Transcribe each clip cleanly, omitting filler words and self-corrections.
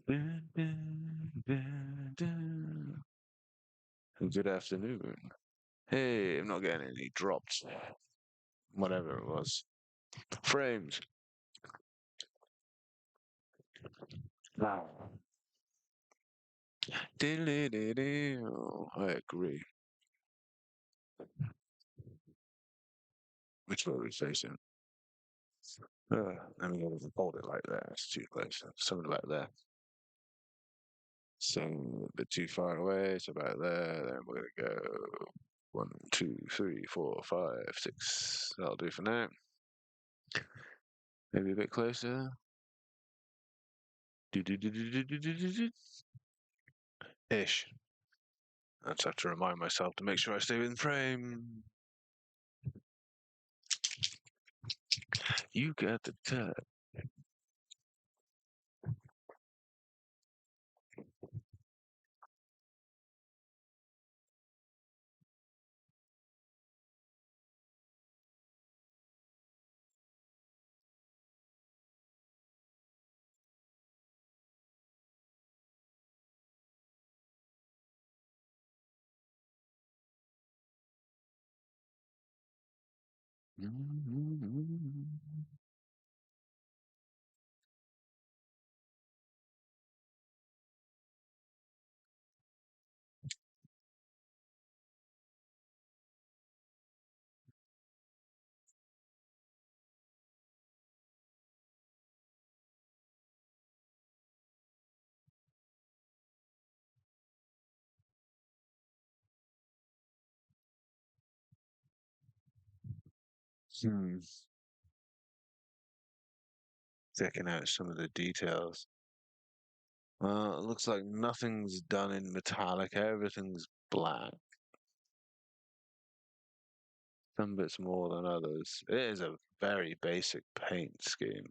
Good afternoon. Hey, I'm not getting any drops. Whatever it was. Frames. Wow. I agree. Which way are we facing? I mean, if we hold it like that, it's too close. Something like that. So a bit too far away. It's about there. Then we're gonna go 1, 2, 3, 4, 5, 6. That'll do for now. Maybe a bit closer. Ish. I just have to remind myself to make sure I stay within frame. You got the touch. Hmm. Checking out some of the details. It looks like nothing's done in metallic. Everything's black. Some bits more than others. It is a very basic paint scheme.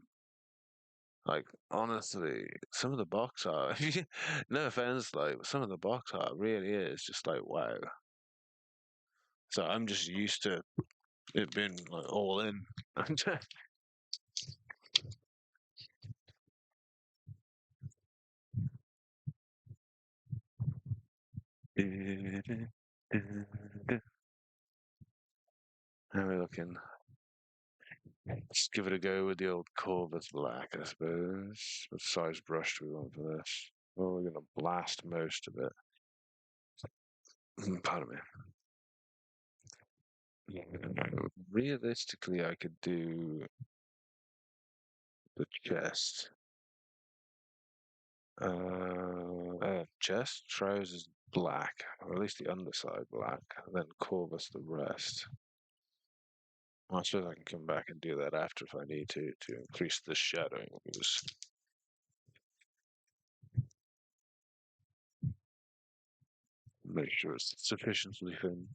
Like, honestly, some of the box art, no offense, like, some of the box art really is just like, wow. So I'm just used to it being like all in. How are we looking? Let's give it a go with the old Corvus Black, I suppose. What size brush do we want for this? Well, we're going to blast most of it. Pardon me. Yeah, realistically, I could do the chest. Chest, trousers black, or at least the underside black, and then Corvus the rest. Well, I suppose I can come back and do that after if I need to increase the shadowing. Just make sure it's sufficiently thin.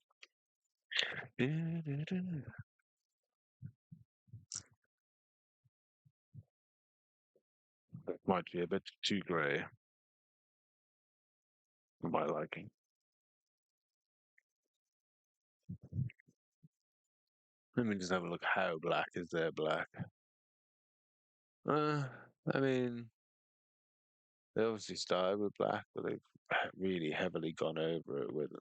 That might be a bit too grey for my liking. Let me just have a look. How black is their black? Uh, I mean, they obviously started with black, but they've really heavily gone over it with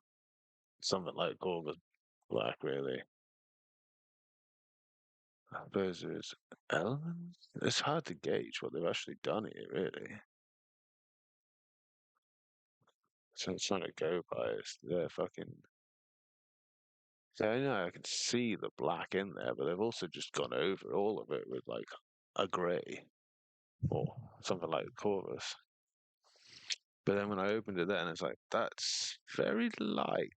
something like Corvus black, really. I suppose there's elements. It's hard to gauge what they've actually done here, really. So it's trying to go by is they're fucking. So I know I can see the black in there, but they've also just gone over all of it with like a grey or something like Corvus. But then when I opened it then, it's like, that's very light.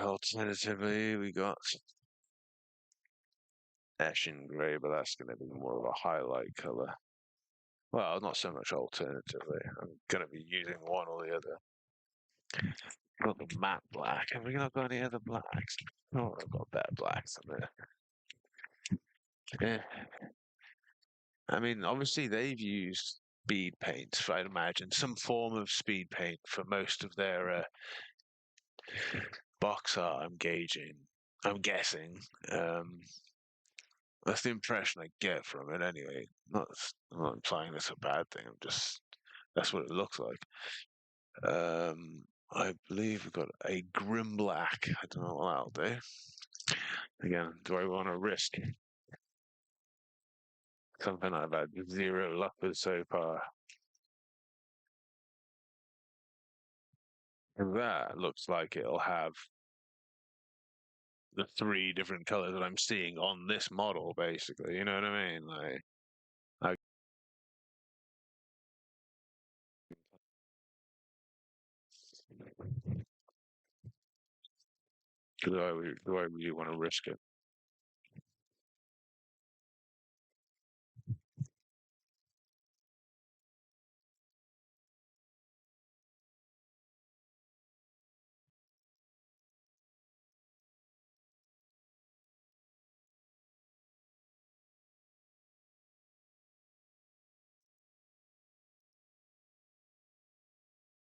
Alternatively, we got Ashen Grey, but that's going to be more of a highlight colour. Well, not so much alternatively. I'm going to be using one or the other. Got the matte black. Have we not got any other blacks? Oh, I've got better blacks in there. Yeah. I mean, obviously they've used speed paint, I'd imagine, some form of speed paint for most of their box art. I'm gauging, I'm guessing. Um, That's the impression I get from it anyway. I'm not implying it's a bad thing. I'm just that's what it looks like. I believe we've got a Grim Black. I don't know what that'll do. Again, do I want to risk something I've had zero luck with so far? That looks like it'll have the three different colors that I'm seeing on this model, basically. You know what I mean? Like, I, do I really want to risk it?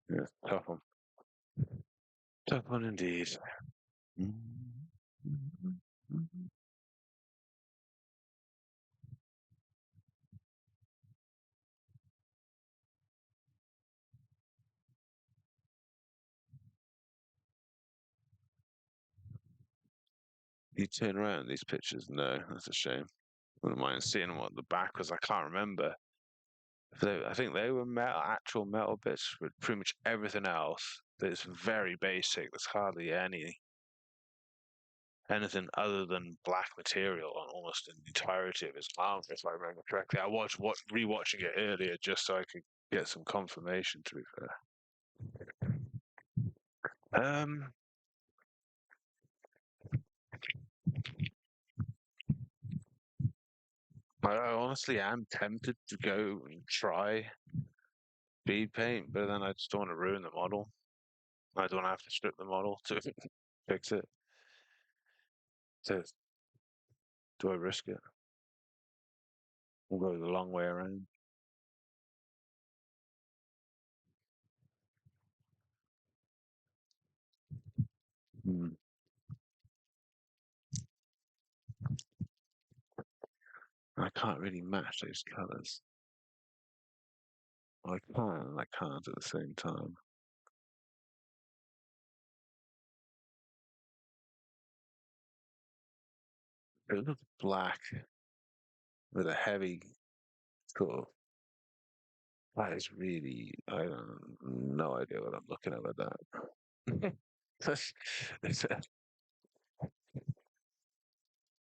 Yeah, tough one. Tough one indeed. You turn around these pictures? No, that's a shame. Wouldn't mind seeing what the back was. I can't remember. I think they were metal, actual metal bits, but pretty much everything else that's very basic. There's hardly anything other than black material on almost the entirety of his arm, if I remember correctly. I was rewatching it earlier just so I could get some confirmation. To be fair, I honestly am tempted to go and try speed paint, but then I just don't want to ruin the model. I don't have to strip the model to fix it. So do I risk it? We'll go the long way around. Hmm. I can't really match those colours. I can and I can't at the same time. It looks black with a heavy sort of. That is really. I don't no idea what I'm looking at with that.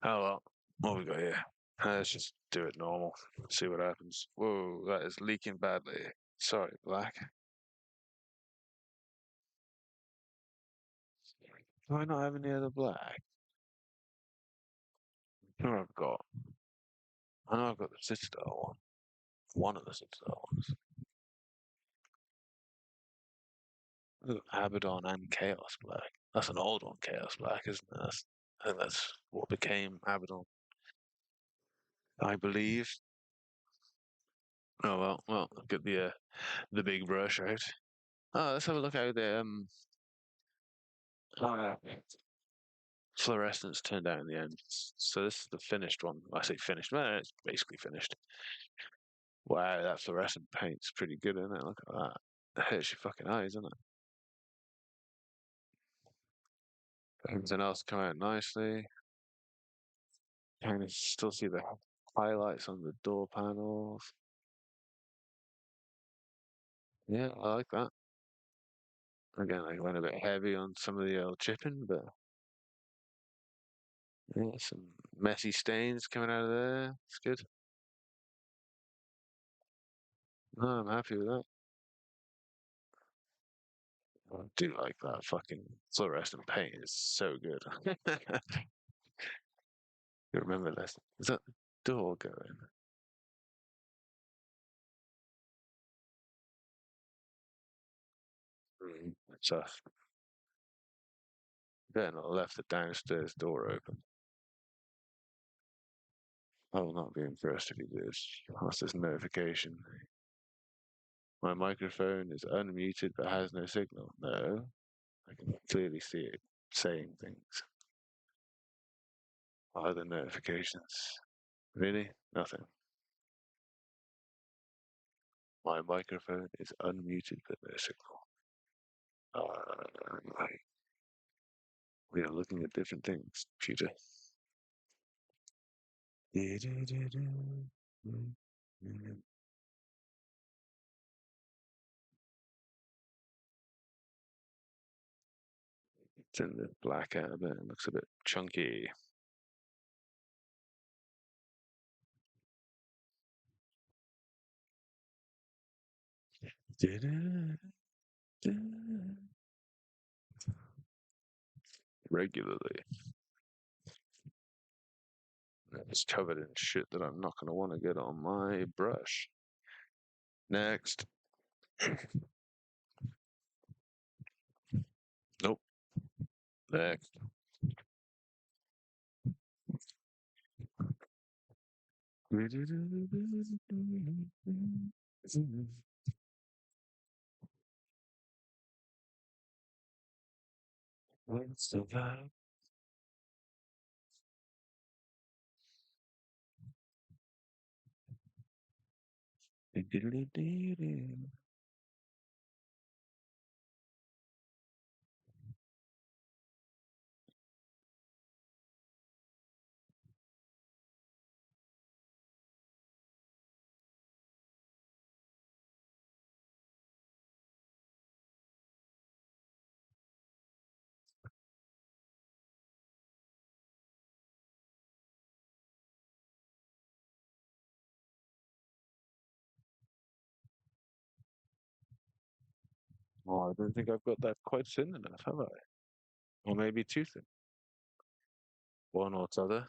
Oh well, what we got here? Let's just do it normal. See what happens. Whoa, that is leaking badly. Sorry, black. Do I not have any other black? Sure, I've got. I know I've got the Citadel one. One of the Citadel ones. Ooh, Abaddon and Chaos Black. That's an old one, Chaos Black, isn't it? I think that's what became Abaddon, I believe. Oh well, get the big brush out. Oh, let's have a look how the uh, fluorescence turned out in the end. So this is the finished one. I say finished. Well, it's basically finished. Wow, that fluorescent paint's pretty good, isn't it? Look at that. It hurts your fucking eyes, doesn't it? Everything else come out nicely. Kind of still see the highlights on the door panels. Yeah, I like that. Again, I went a bit heavy on some of the old chipping, but yeah, some messy stains coming out of there. It's good. No, I'm happy with that. I do like that fucking fluorescent paint. It's so good. You remember this? Is that the door going? So better not left the downstairs door open. I will not be impressed if you do. What's this notification? My microphone is unmuted but has no signal. No, I can clearly see it saying things. Other notifications. Really? Nothing. My microphone is unmuted but no signal. Right. We are looking at different things, computer. It's in the black out there. It looks a bit chunky. Regularly. It's covered in shit that I'm not going to want to get on my brush. Next. Nope. Next. What's the vibe? Oh, I don't think I've got that quite thin enough, have I? Or maybe too thin. One or t'other.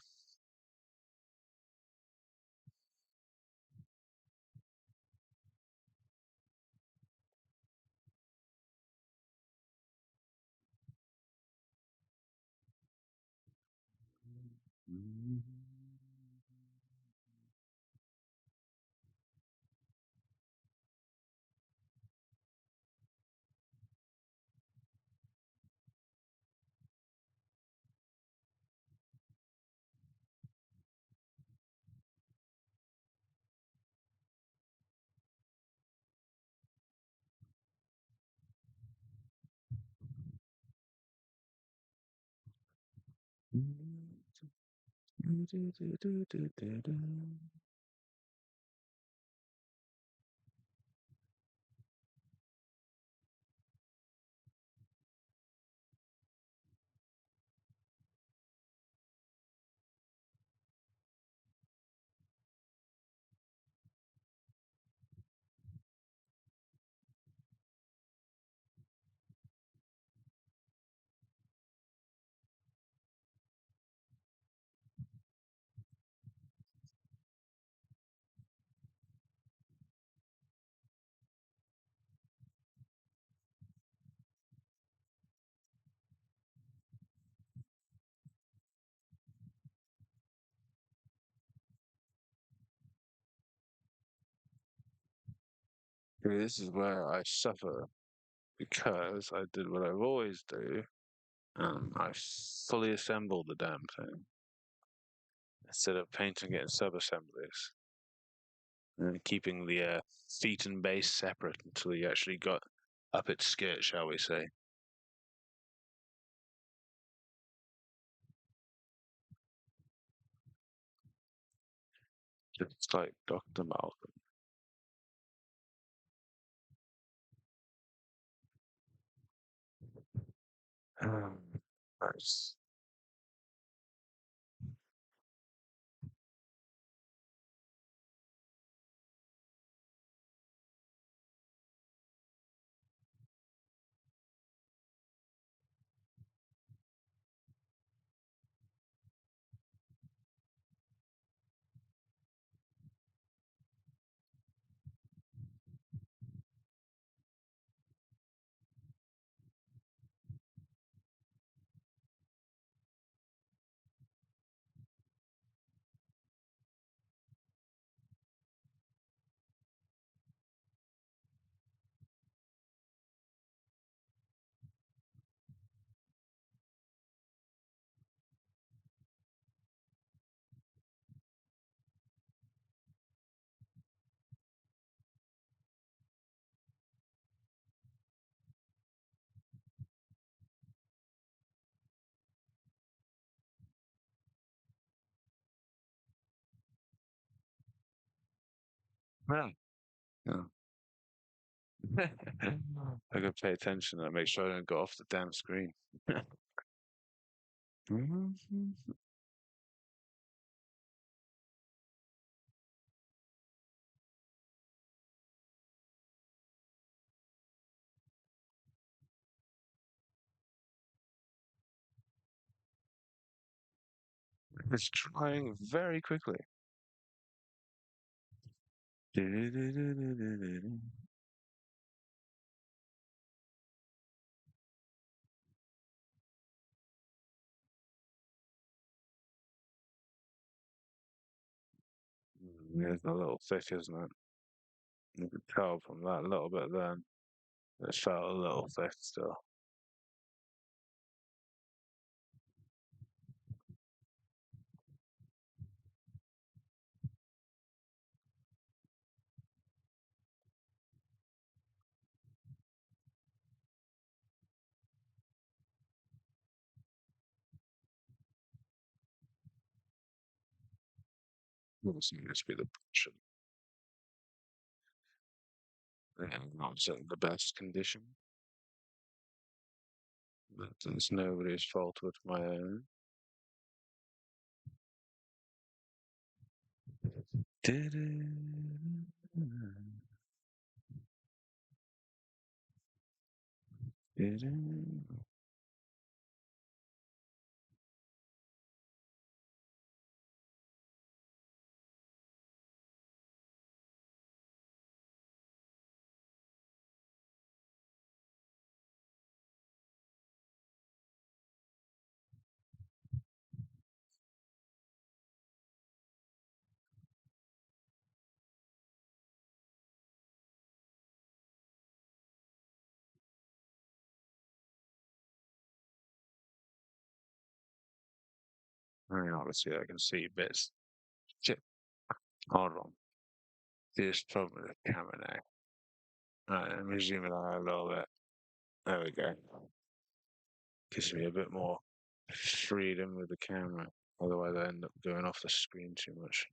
This is where I suffer because I did what I've always do. I fully assembled the damn thing instead of painting it in sub-assemblies and keeping the feet and base separate until you actually got up its skirt, shall we say. Just like Dr. Malcolm. Nice. Yeah. Yeah. I gotta pay attention and make sure I don't go off the damn screen. It's trying very quickly. It's a little thick, isn't it? You could tell from that little bit then. It felt a little thick still. Doesn't seem to be the pressure. Not in the best condition, but it's nobody's fault but my own. Obviously, I can see bits. Shit, hold on. This problem with the camera now. Let me zoom it out a little bit. There we go. Gives me a bit more freedom with the camera. Otherwise, I end up going off the screen too much.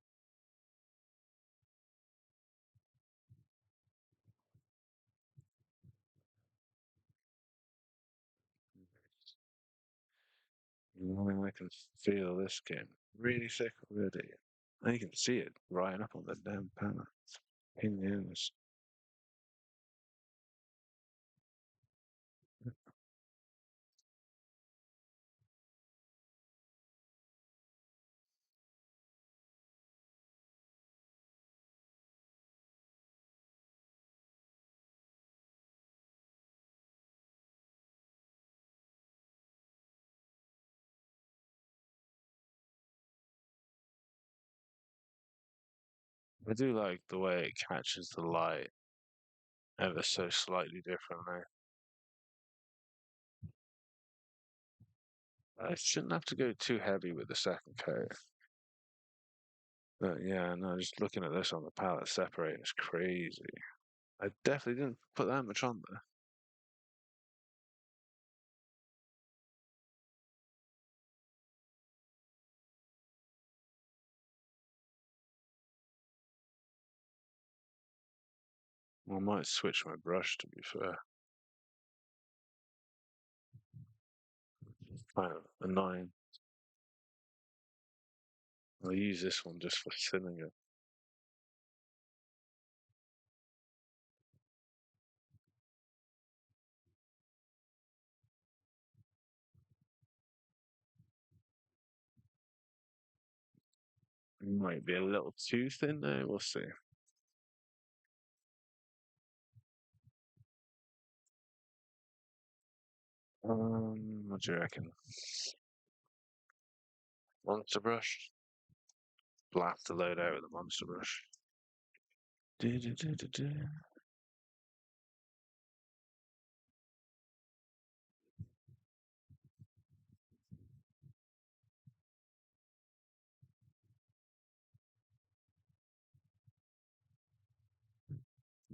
I can feel this game really thick already. And you can see it right up on the damn panel. In the end, I do like the way it catches the light ever so slightly differently. I shouldn't have to go too heavy with the second coat. But yeah, no, just looking at this on the palette separate is crazy. I definitely didn't put that much on there. I might switch my brush to be fair. Kind of annoying. I'll use this one just for filling it. It might be a little too thin there, we'll see. What do you reckon? Monster brush? Blast the load out with a monster brush. Du-du-du-du-du.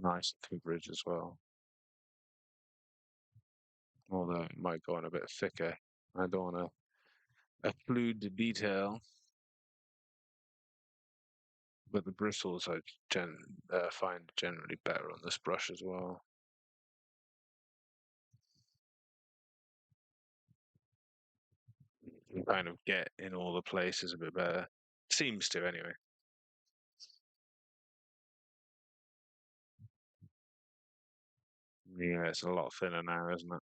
Nice coverage as well. Although it might go on a bit thicker. I don't want to occlude the detail. but the bristles I find generally better on this brush as well. You kind of get in all the places a bit better. Seems to anyway. Yeah, it's a lot thinner now, isn't it?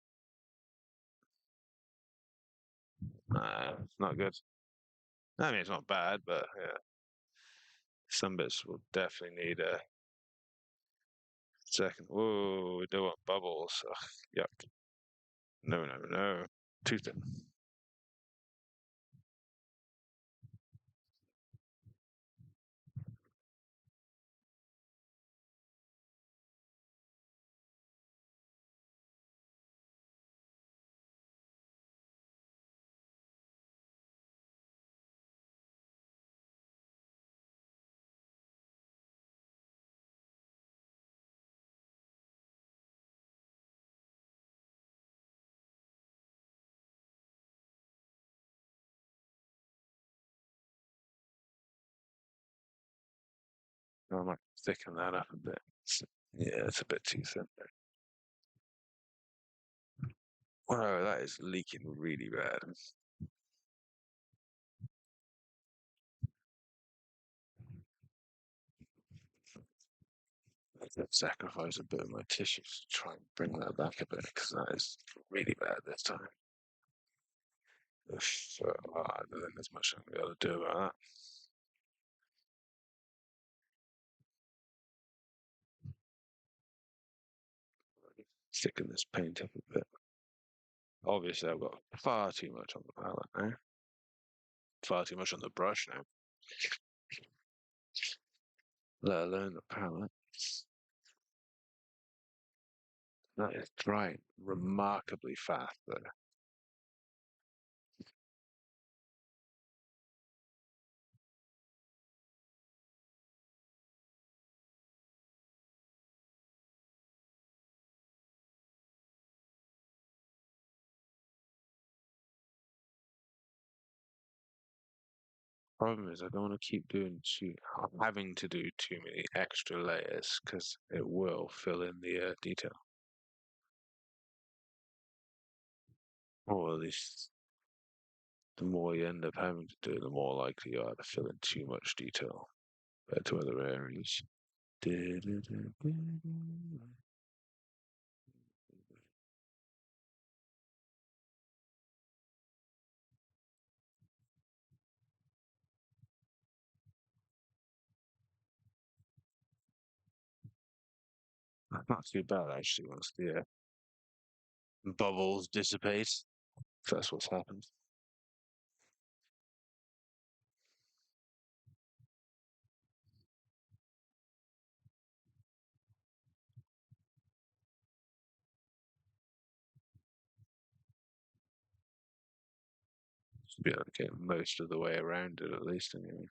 It's not good. I mean, it's not bad, but yeah, some bits will definitely need a second. Whoa, we don't want bubbles. Ugh, yuck. No, no, no. Too thin. I might thicken that up a bit. Yeah, it's a bit too thin. Wow, that is leaking really bad. I could sacrifice a bit of my tissues to try and bring that back a bit because that is really bad this time. So I don't think there's much I'm going to be able to do about that. Thicken this paint up a bit. Obviously, I've got far too much on the palette now. Far too much on the brush now, let alone the palette. That is drying remarkably fast, though. Problem is, I don't want to keep doing having to do too many extra layers because it will fill in the detail. Or at least the more you end up having to do, the more likely you are to fill in too much detail compared to other areas. Not too bad actually once the bubbles dissipate. If that's what's happened. Should be able to get most of the way around it at least anyway.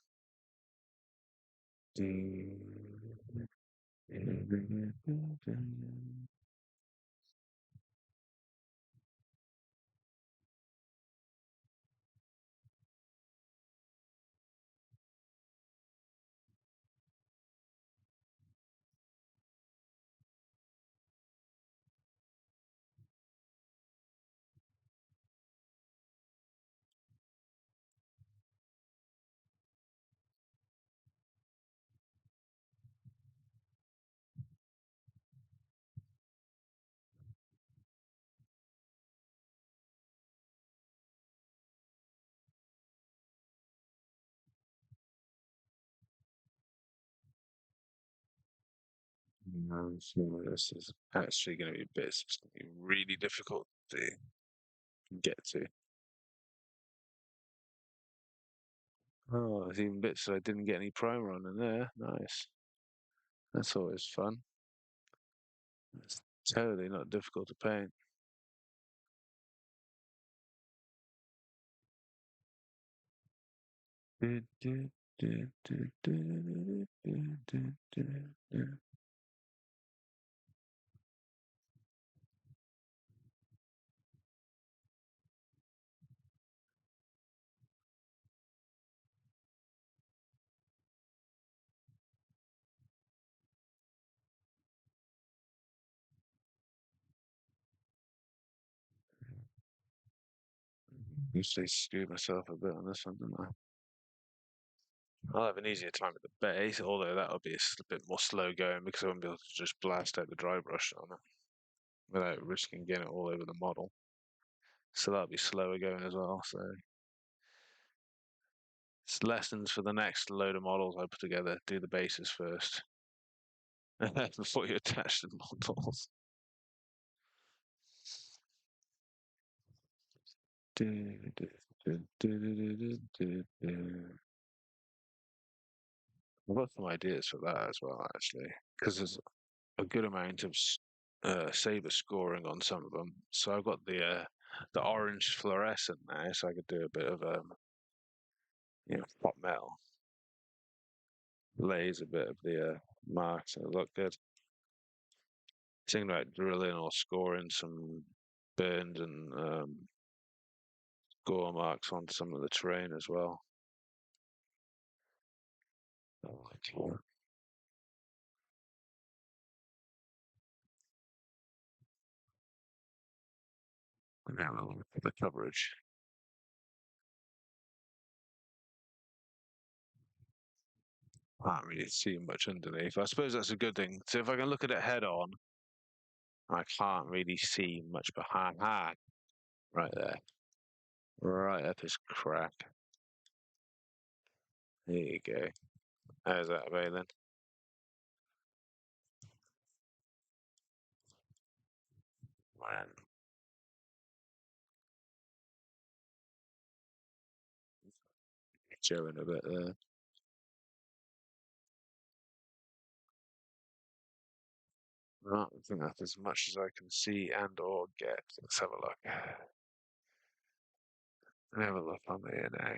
No, so this is actually going to be bits. It's going to be really difficult to get to. Oh, there's even bits that I didn't get any primer on in there. Nice. That's always fun. It's totally not difficult to paint. Usually screw myself a bit on this one, didn't I? I'll have an easier time at the base, although that'll be a bit more slow going because I won't be able to just blast out the dry brush on it without risking getting it all over the model. So that'll be slower going as well. So it's lessons for the next load of models I put together. Do the bases first before you attach the models. I've got some ideas for that as well, actually, because there's a good amount of saber scoring on some of them. So I've got the orange fluorescent now, so I could do a bit of hot metal, lays a bit of the marks, and it look good. Thinking about drilling or scoring some burned and gore marks on some of the terrain as well. Now look at the coverage. Can't really see much underneath. I suppose that's a good thing. So if I can look at it head on, I can't really see much behind. Ah, right there. Right up his crack. There you go. How's that, Baylan? Man, showing a bit there. Right, I think that's as much as I can see and or get. Let's have a look. Have a look on there now.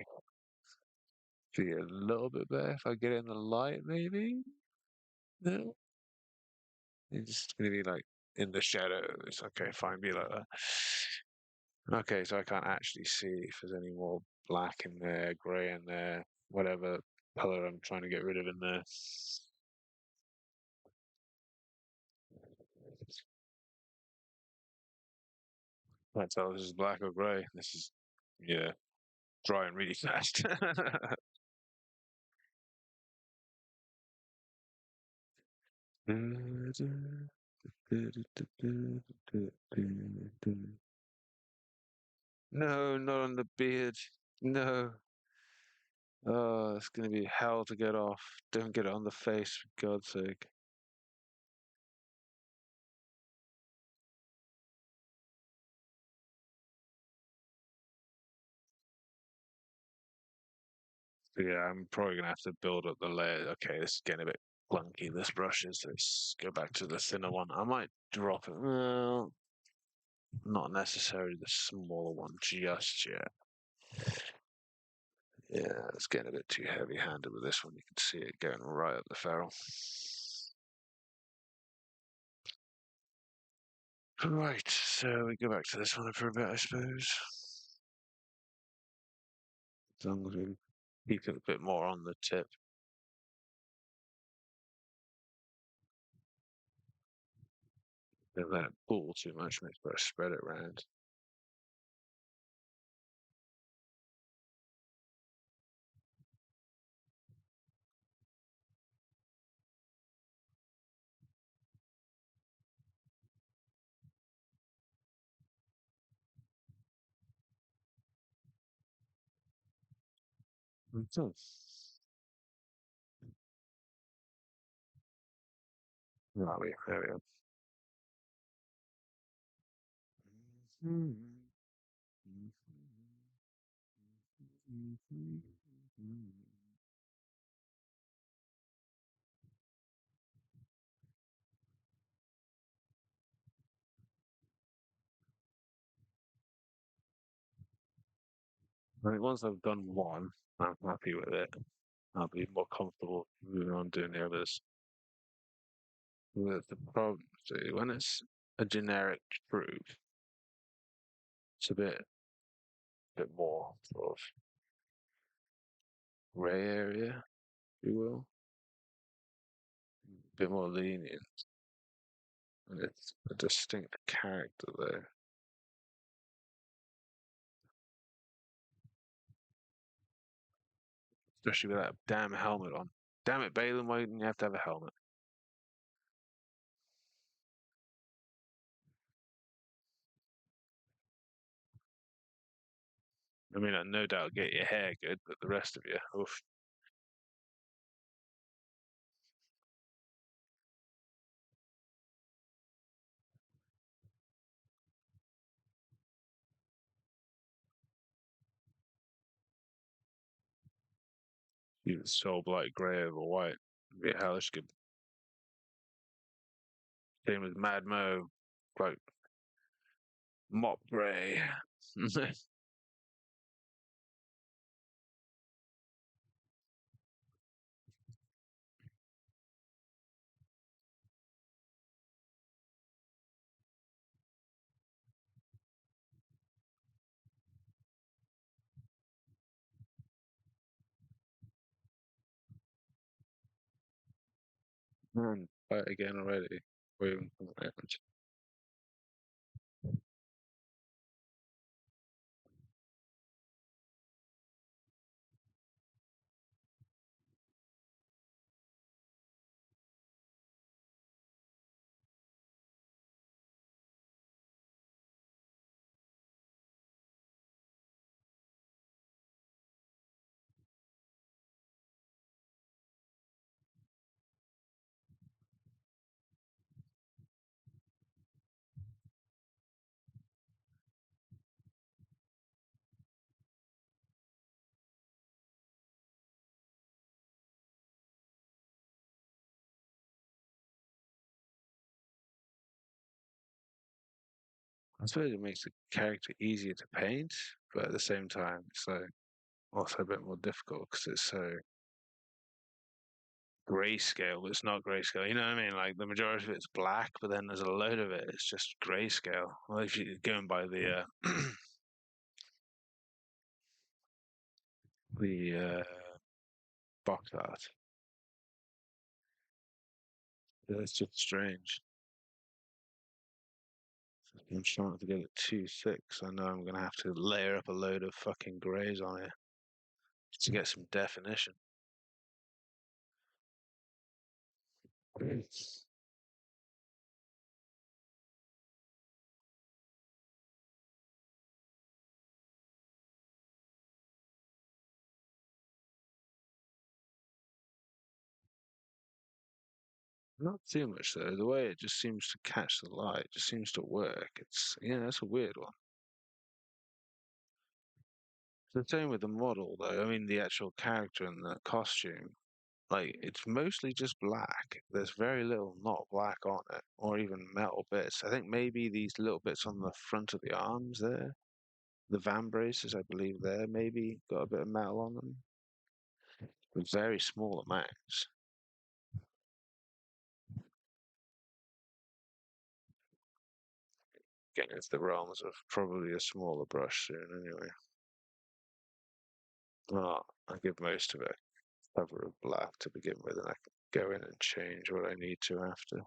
See a little bit better if I get it in the light, maybe? No? It's just gonna be like in the shadows. Okay, fine, be like that. Okay, so I can't actually see if there's any more black in there, grey in there, whatever color I'm trying to get rid of in there. Can't tell if this is black or grey. This is, yeah, drying really fast. No, not on the beard. No. Oh, it's gonna be hell to get off. Don't get it on the face, for God's sake. Yeah, I'm probably gonna have to build up the layer. Okay, this is getting a bit clunky. This brush is. Let's go back to the thinner one. I might drop it. Well, not necessarily the smaller one just yet. Yeah, it's getting a bit too heavy-handed with this one. You can see it going right up the ferrule. Right, so we go back to this one for a bit, I suppose. As long as we keep it a bit more on the tip. Don't let it pull too much, makes better spread it around. Mhm. Right, there we go. I think once I've done one, I'm happy with it. I'll be more comfortable moving on doing the others. With the problem, see, when it's a generic truth, it's a bit more sort of gray area, if you will, a bit more lenient, and it's a distinct character there. especially with that damn helmet on. Damn it, Baylan, why didn't you have to have a helmet? I mean, I no doubt get your hair good, but the rest of you, oof, you so bright grey over white. Be hellish good. Same as Mad Mo, like mop grey. Man, fight again already. Wait, I suppose it makes the character easier to paint, but at the same time, it's like also a bit more difficult because it's so grayscale, but it's not grayscale. You know what I mean? Like the majority of it's black, but then there's a load of it. It's just grayscale. Well, if you're going by the box art, it's just strange. I'm trying to get it too thick, so I know I'm gonna have to layer up a load of fucking greys on it to get some definition. Not too much though. The way it just seems to catch the light just seems to work. It's yeah, that's a weird one. It's the same with the model though. I mean, the actual character and the costume. Like it's mostly just black. There's very little not black on it, or even metal bits. I think maybe these little bits on the front of the arms there, the van braces, I believe there maybe got a bit of metal on them, but very small amounts. Getting into the realms of probably a smaller brush soon, anyway. Well, I give most of it a cover of black to begin with, and I can go in and change what I need to after.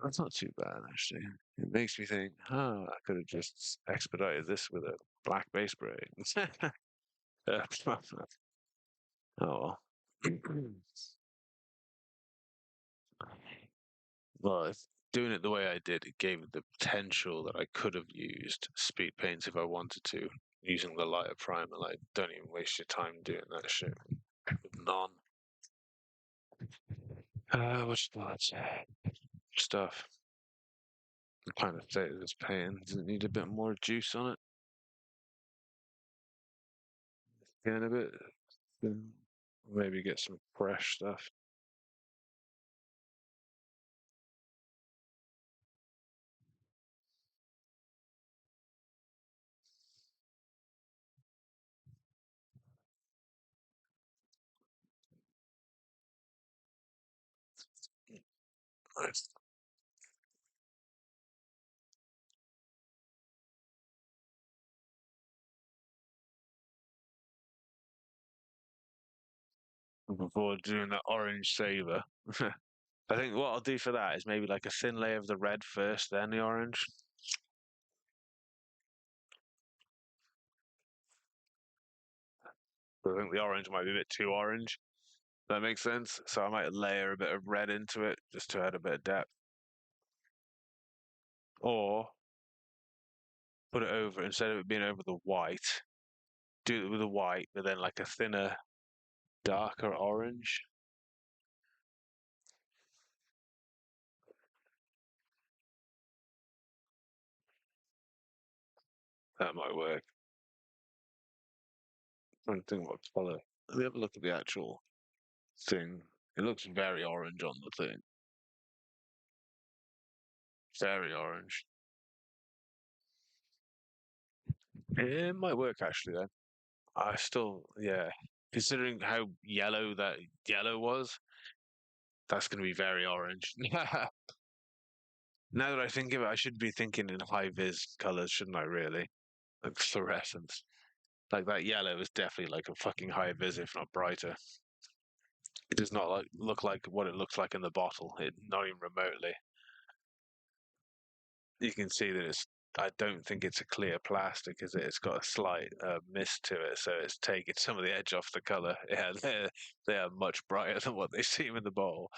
That's not too bad, actually. It makes me think, oh, I could have just expedited this with a black base braid. Uh, oh well. Well, if doing it the way I did, it gave it the potential that I could have used speed paints if I wanted to, using the lighter primer. Like, don't even waste your time doing that shit with none. What's that stuff? The kind of state of this painting does it need a bit more juice on it? Getting a bit, thin. Maybe get some fresh stuff. Nice. Looking forward to doing that orange saver. I think what I'll do for that is maybe like a thin layer of the red first, then the orange. I think the orange might be a bit too orange. That makes sense. So I might layer a bit of red into it just to add a bit of depth. Or put it over, instead of it being over the white, do it with the white, but then like a thinner, darker orange. That might work. I don't think what color. Let me have a look at the actual thing. It looks very orange on the thing. Very orange. It might work actually then. I still, yeah. Considering how yellow that yellow was, that's going to be very orange. Now that I think of it, I should be thinking in high vis colors, shouldn't I? Really, like fluorescence. Like that yellow is definitely like a fucking high vis, if not brighter. It does not like look like what it looks like in the bottle. It not even remotely. You can see that it's. I don't think it's a clear plastic, is it? It's got a slight mist to it, so it's taking some of the edge off the color. Yeah, they are much brighter than what they seem in the bottle.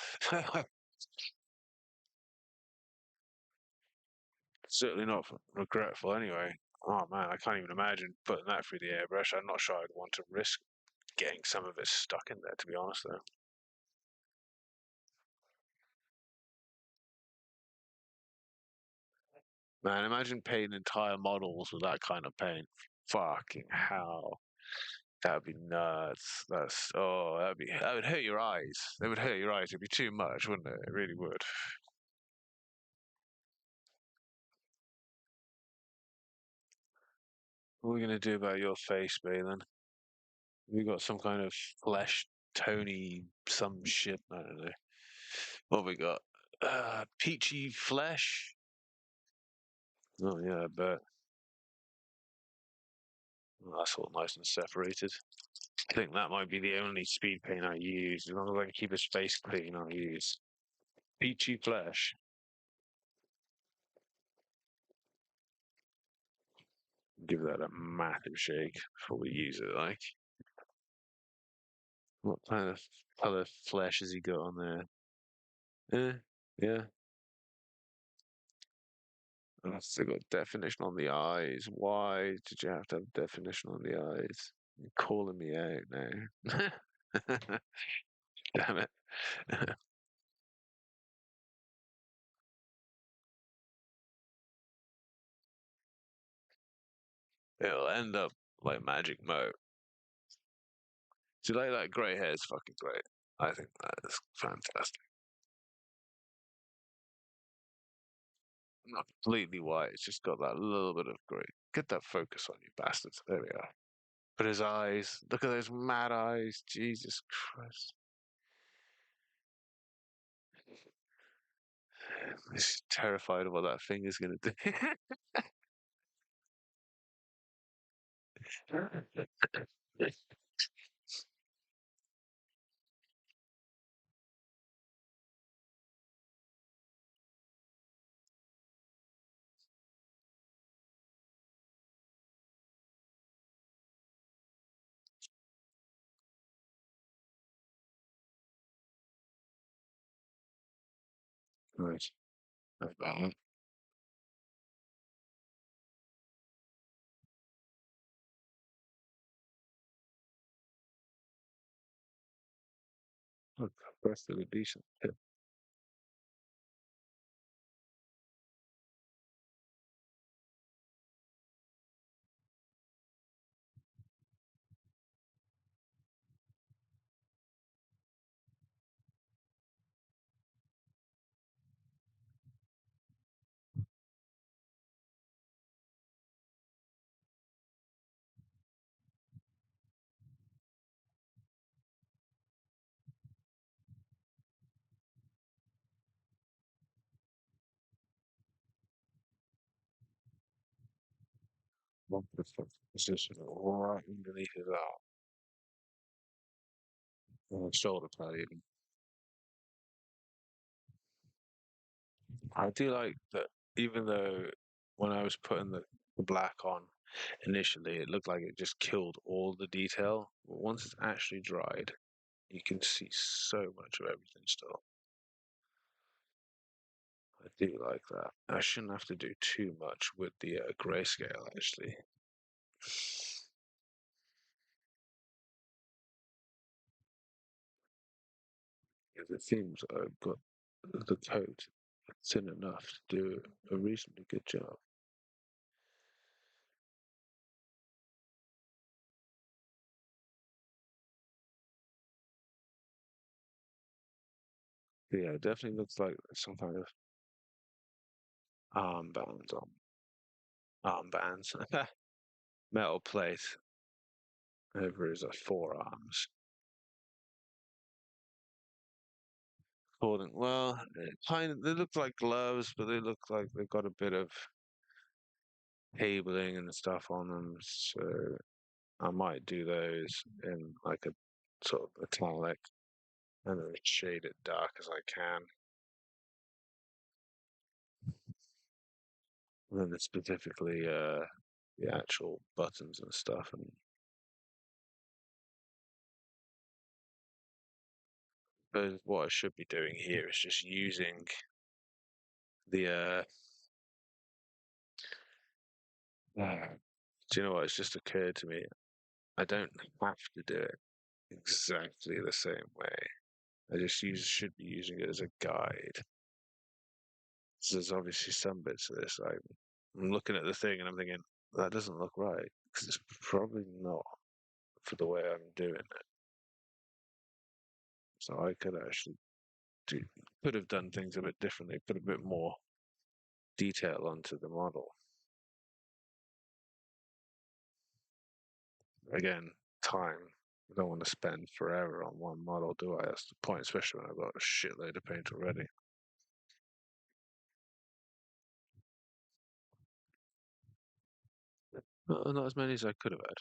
Certainly not regretful anyway. Oh man, I can't even imagine putting that through the airbrush. I'm not sure I'd want to risk getting some of it stuck in there, to be honest, though. Man, imagine painting entire models with that kind of paint. Fucking hell. That would be nuts. That would hurt your eyes. It would hurt your eyes. It'd be too much, wouldn't it? It really would. What are we gonna do about your face, Baylan? We got some kind of flesh tony some shit. I don't know. What we got? Peachy flesh. Oh yeah, I bet. Well, that's all nice and separated. I think that might be the only speed paint I use. As long as I can keep his face clean, I'll use peachy flesh. Give that a massive shake before we use it. Like, what kind of color flesh has he got on there? Yeah. I've still got definition on the eyes. Why did you have to have definition on the eyes? You're calling me out now. Damn it. It'll end up like Magic Mo. Do you like that grey hair? Is fucking great. I think that is fantastic. Not completely white. It's just got that little bit of grey. Get that focus on you, bastards. There we are. But his eyes. Look at those mad eyes. Jesus Christ. He's terrified of what that finger's gonna do. Right. That's bad. Look, that's really decent. What the fuck is this? Right underneath his arm. Shoulder pad, even. I do like that, even though when I was putting the black on, initially it looked like it just killed all the detail. But once it's actually dried, you can see so much of everything still. I do like that. I shouldn't have to do too much with the grayscale actually. 'Cause it seems I've got the coat thin enough to do a reasonably good job. But yeah, it definitely looks like some kind of armband on armbands. Metal plate over his forearms. Holding, well, kind of, they look like gloves, but they look like they've got a bit of cabling and stuff on them. So I might do those in like a sort of metallic and then shade it dark as I can. And then specifically the actual buttons and stuff. And but what I should be doing here is just using the do you know what? It's just occurred to me. I don't have to do it exactly the same way. I just should be using it as a guide. So there's obviously some bits of this. I'm looking at the thing and I'm thinking that doesn't look right because it's probably not for the way I'm doing it. So I could actually do could have done things a bit differently, put a bit more detail onto the model. Again, time. I don't want to spend forever on one model, do I? That's the point, especially when I've got a shitload of paint already. Not as many as I could have had.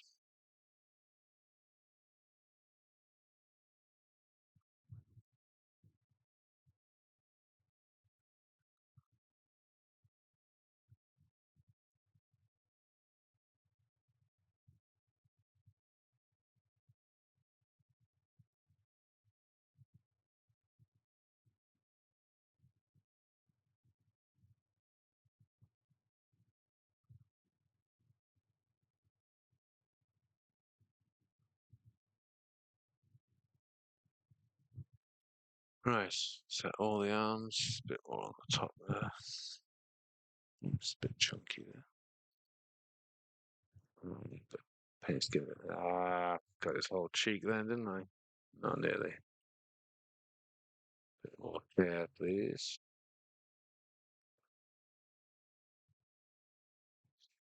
Right, set all the arms, a bit more on the top there. It's a bit chunky there. But paint's giving it. Got his whole cheek then, didn't I? Not nearly. Bit more there, please.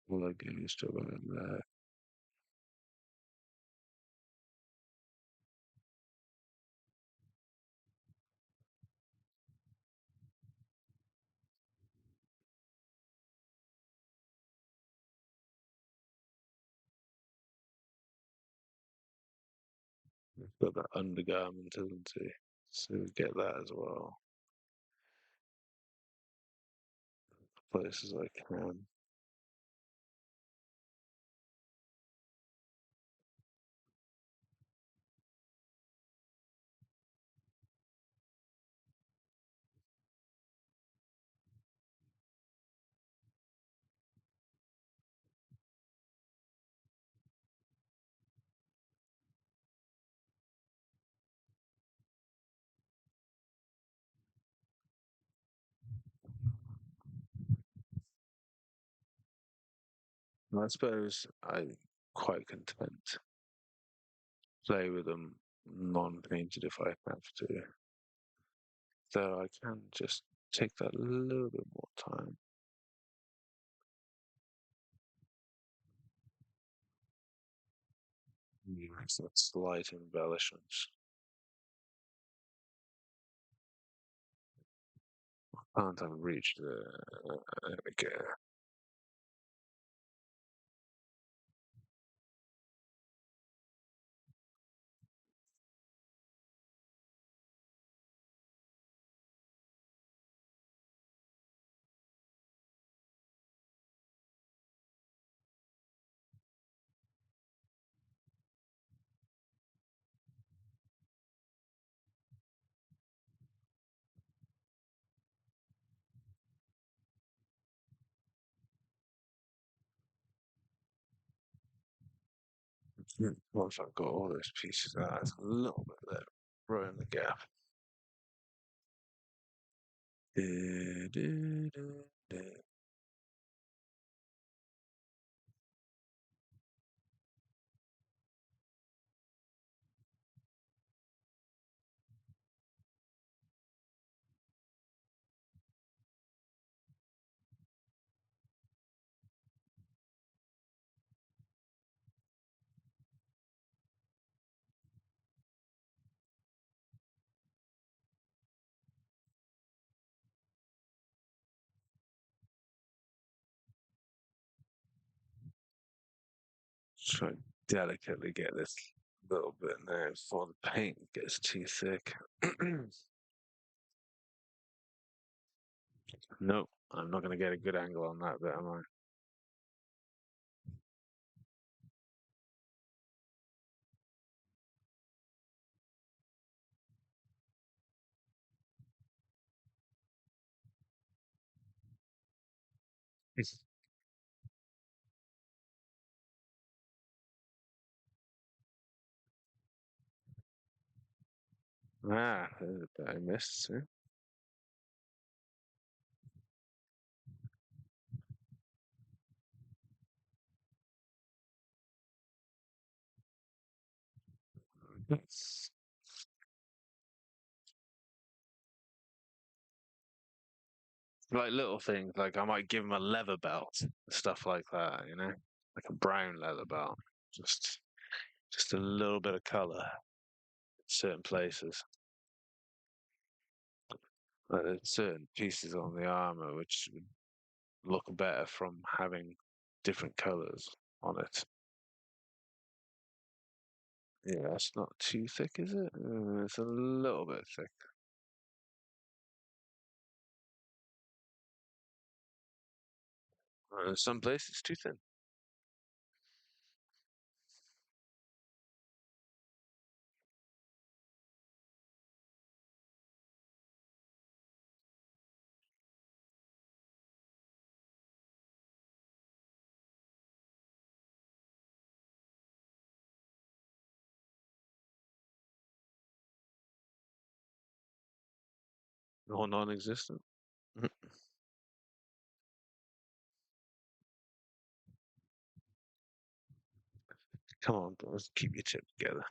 All I get used to it there. Got that undergarment, hasn't he? So we get that as well. Places I can. I suppose I'm quite content to play with them non-painted if I have to. Though I can just take that little bit more time. Use that slight embellishments. Can't have reached the. There we go. Once I've got all those pieces out, there's a little bit there, right in the gap. Try and delicately get this little bit in there before the paint gets too thick. Nope, I'm not going to get a good angle on that bit, am I? There's a bit I missed. See? It's like little things, like I might give him a leather belt, stuff like that, like a brown leather belt. Just, just a little bit of color in certain places. Like there's certain pieces on the armor which would look better from having different colors on it. Yeah, it's not too thick, is it? It's a little bit thick. Some places too thin. Or non-existent. Come on, boys, keep your tip together.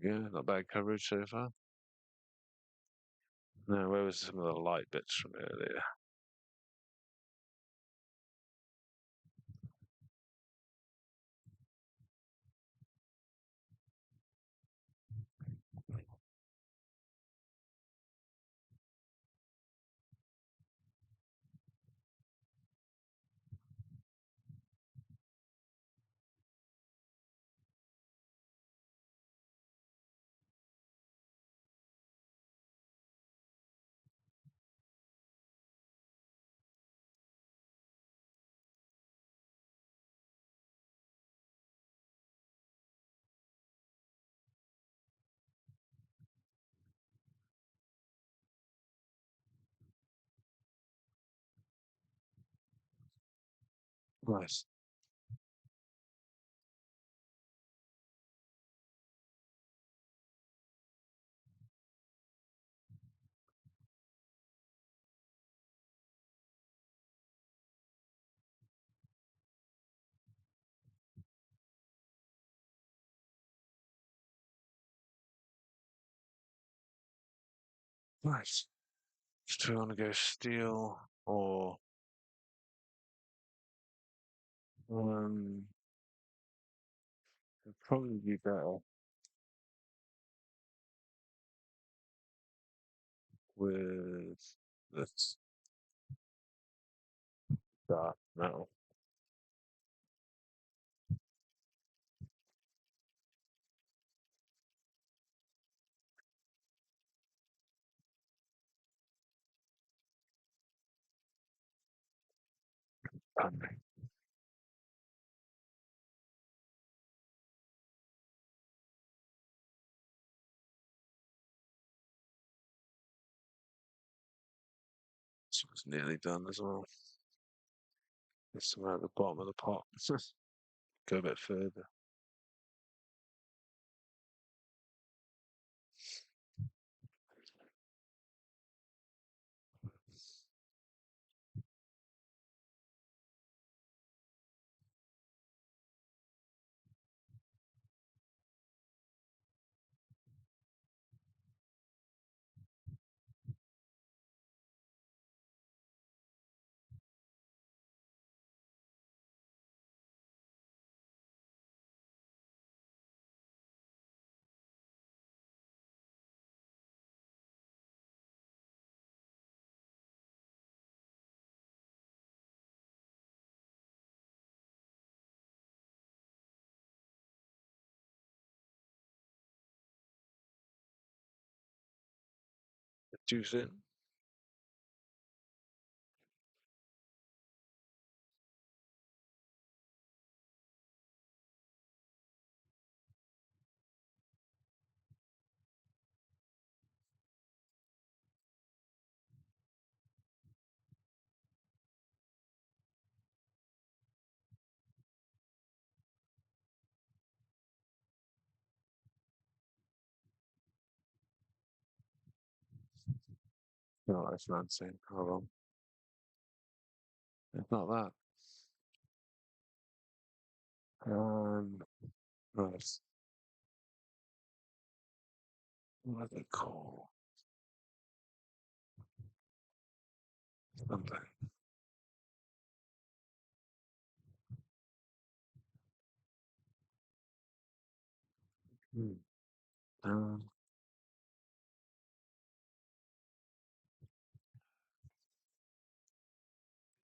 Yeah, not bad coverage so far. No, where was some of the light bits from earlier? Nice. Nice. Do you want to go steel or um it'd probably be better with this dark metal. This one's nearly done as well. This one at the bottom of the pot. Go a bit further. Juice in. No, that's not saying. Hold on. It's not that. Nice. What are they called? Something. Hmm. Um,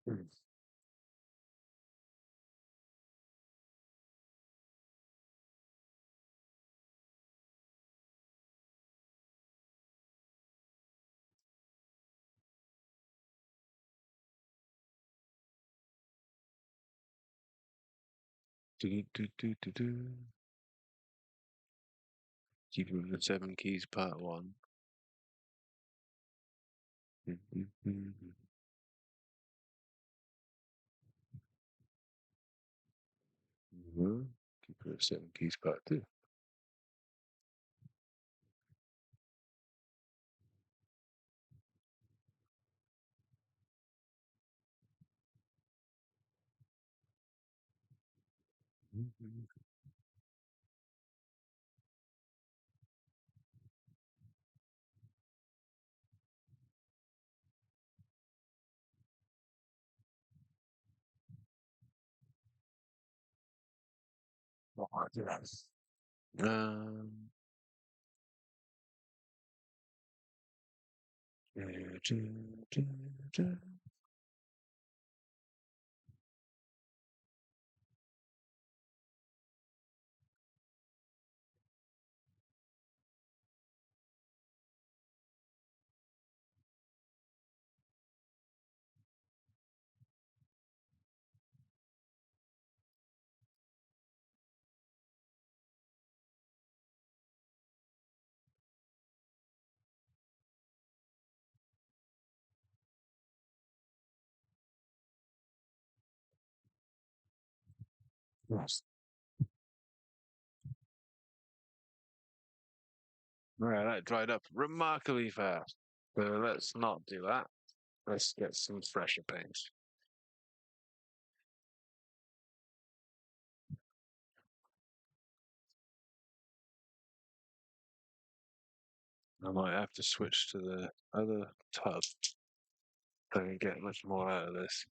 hmm. Do, do, do, do, do. Keeping the seven keys part one. Keeping the seven keys part two. Um, yes. Right, that dried up remarkably fast. So let's not do that. Let's get some fresher paints. I might have to switch to the other tub so I can get much more out of this.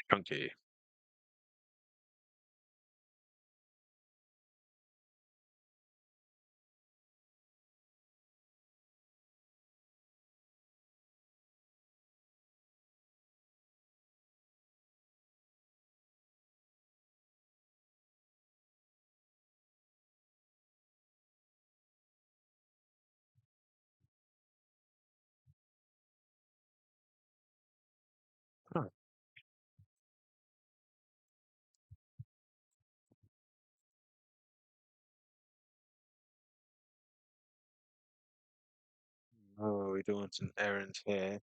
Chunky. we doing some errands here.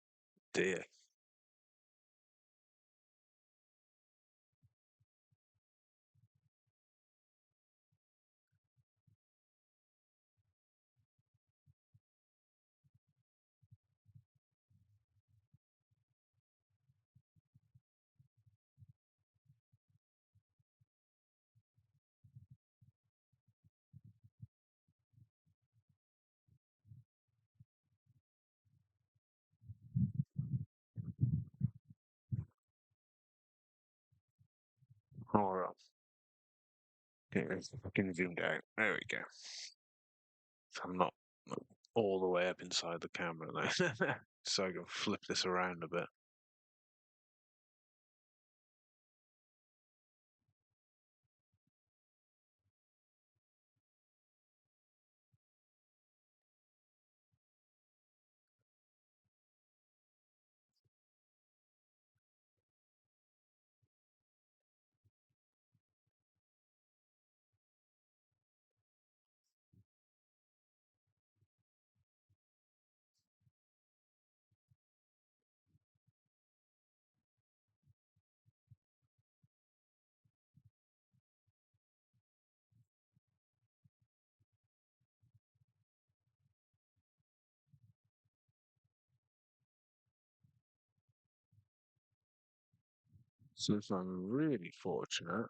Dear. Alright. Okay, let's fucking zoomed out. There we go. So I'm not all the way up inside the camera though. So I can flip this around a bit. So if I'm really fortunate,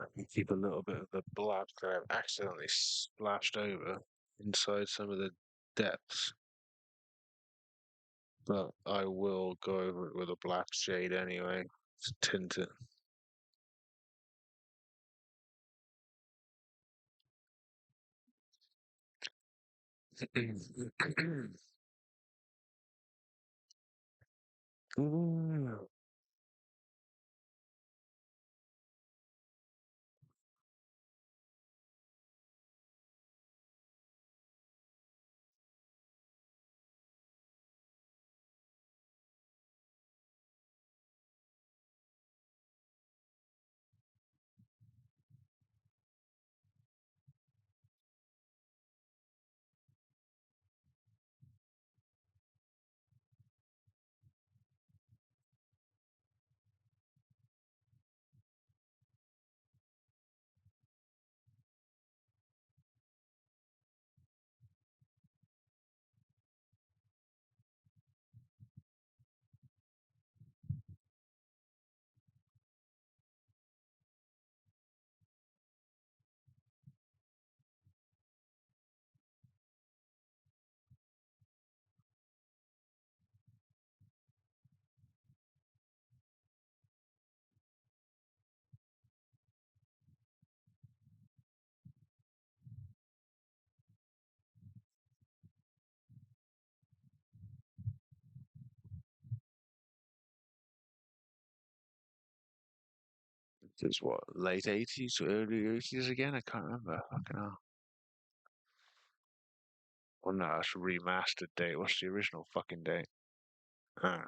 I can keep a little bit of the blood that I've accidentally splashed over inside some of the depths. But I will go over it with a black shade anyway to tint it. It's what, late 80s, early 80s again? I can't remember. Fucking hell. Well, no, that's remastered date. What's the original fucking date? Uh,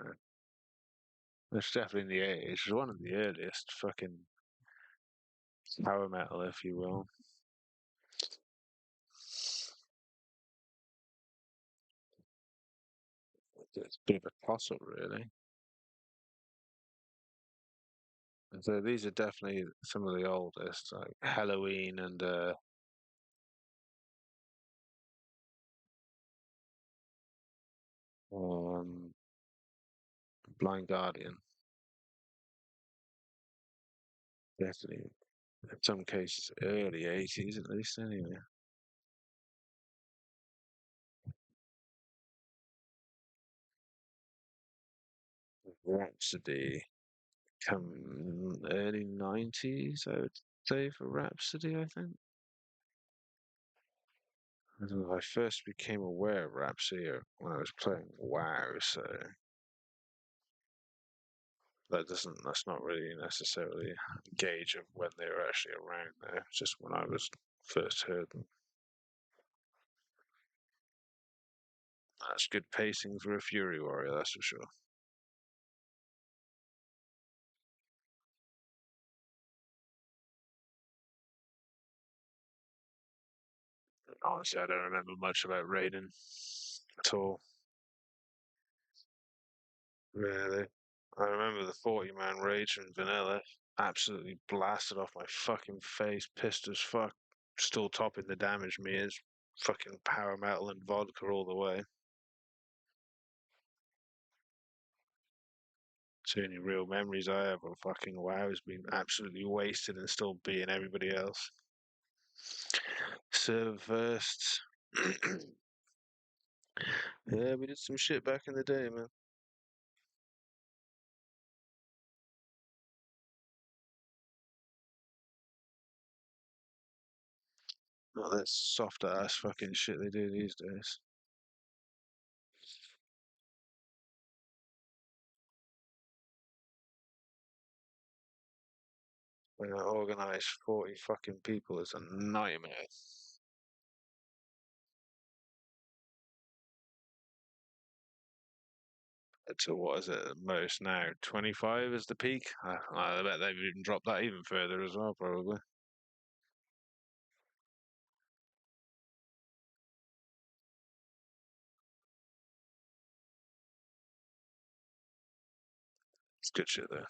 it's definitely in the 80s. It's one of the earliest fucking power metal, if you will. It's a bit of a toss-up, really. And so these are definitely some of the oldest, like Halloween and um, Blind Guardian. Definitely, in some cases, early 80s at least, anyway. Rhapsody, come early 90s, I would say, for Rhapsody, I think. I don't know, I first became aware of Rhapsody when I was playing WoW, so that's not really necessarily a gauge of when they were actually around there, just when I was first heard them. That's good pacing for a Fury Warrior, that's for sure. Honestly, I don't remember much about raiding at all. Really. I remember the 40-man rage from Vanilla. Absolutely blasted off my fucking face, pissed as fuck. Still topping the damage me is fucking power metal and vodka all the way. It's the only real memories I have of fucking WoW has been absolutely wasted and still beating everybody else. Server first. Yeah, we did some shit back in the day, man. Oh, that's soft ass fucking shit they do these days. When I organise 40 fucking people is a nightmare. To what is it at most now? 25 is the peak? I bet they've even dropped that even further as well, probably. It's good shit there.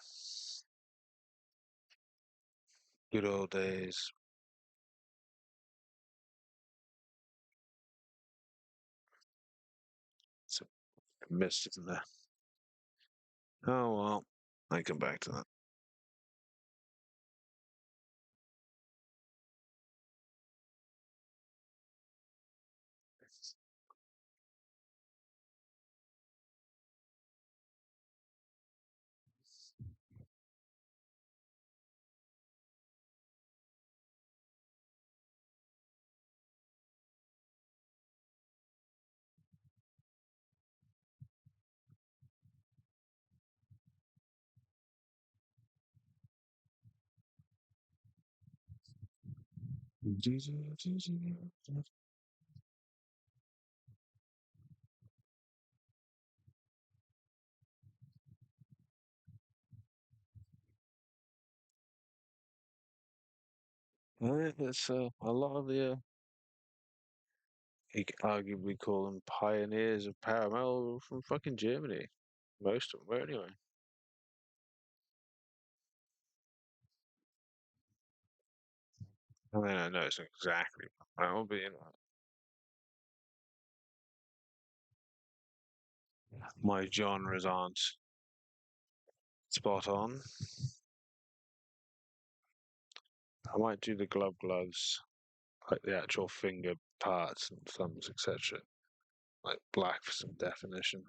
Good old days. It's a mist, isn't there? Oh well, I come back to that. Alright, it's a lot of the you could arguably call them pioneers of power metal from fucking Germany. Most of them were anyway. I mean, I know it's exactly that will be, my genres aren't spot on. I might do the gloves, like the actual finger parts and thumbs, etc. Like black for some definition.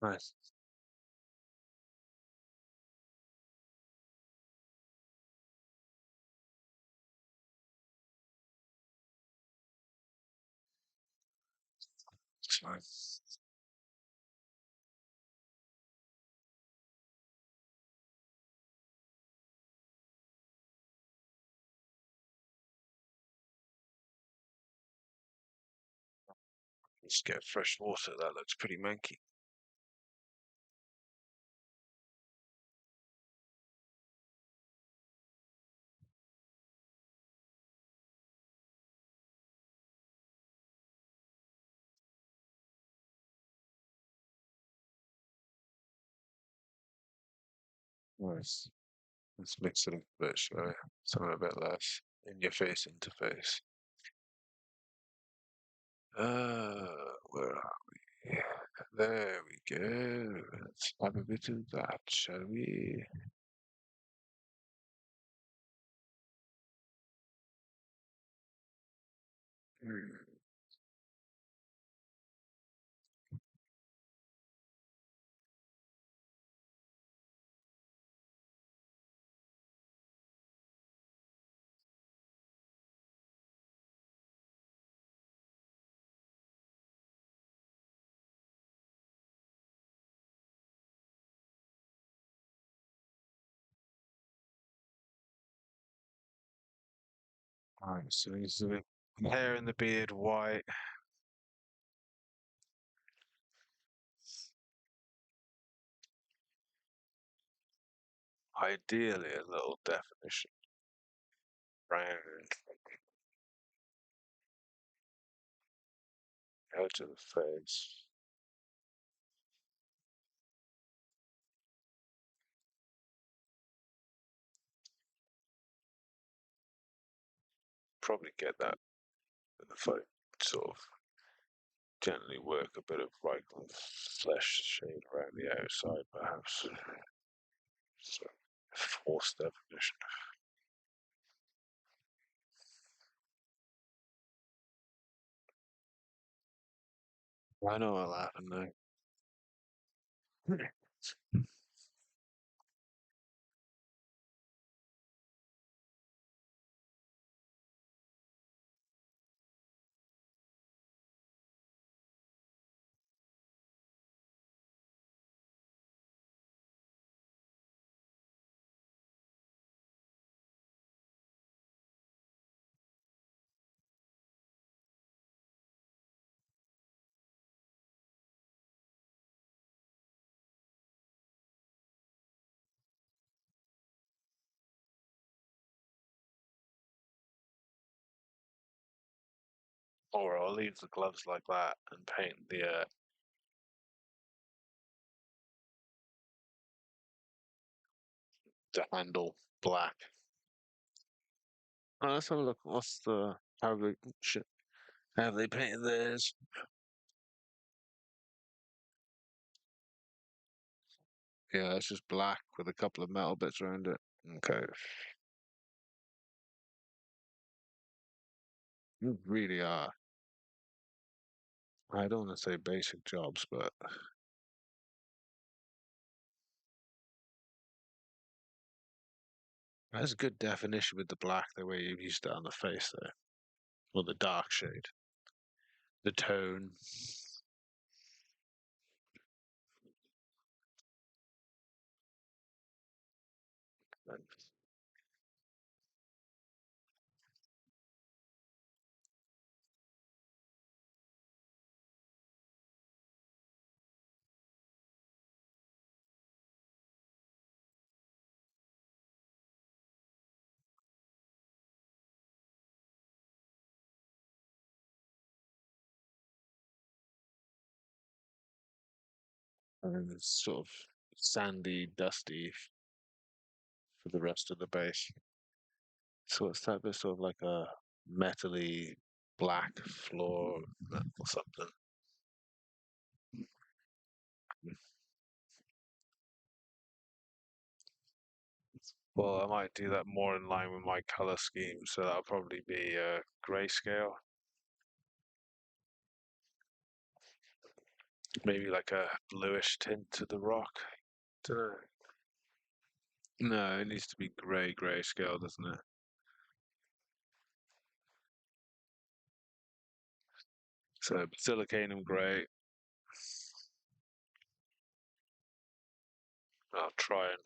Nice. It's fine. Just get fresh water. That looks pretty manky. Nice. Let's mix it up a bit, shall we? Something a bit less in your face interface. Where are we? There we go. Let's have a bit of that, shall we? Hmm. Alright, so he's the hair and the beard white. Ideally, a little definition. Brown. Out of the face. Probably get that if I sort of gently work a bit of like flesh shade around the outside, perhaps. So, forced definition. I know what'll happen now. Or I'll leave the gloves like that and paint the handle black. Oh, let's have a look. What's the how they shit? Have they painted theirs? Yeah, it's just black with a couple of metal bits around it. Okay, you really are. I don't want to say basic jobs, but that's a good definition with the black, the way you've used it on the face there, or the dark shade, the tone. And it's sort of sandy, dusty for the rest of the base. So it's that bit sort of like a metally black floor or something. Well, I might do that more in line with my color scheme, so that'll probably be grayscale. Maybe like a bluish tint to the rock. Dunno. No, it needs to be grey scale, doesn't it? So silicanum grey. I'll try and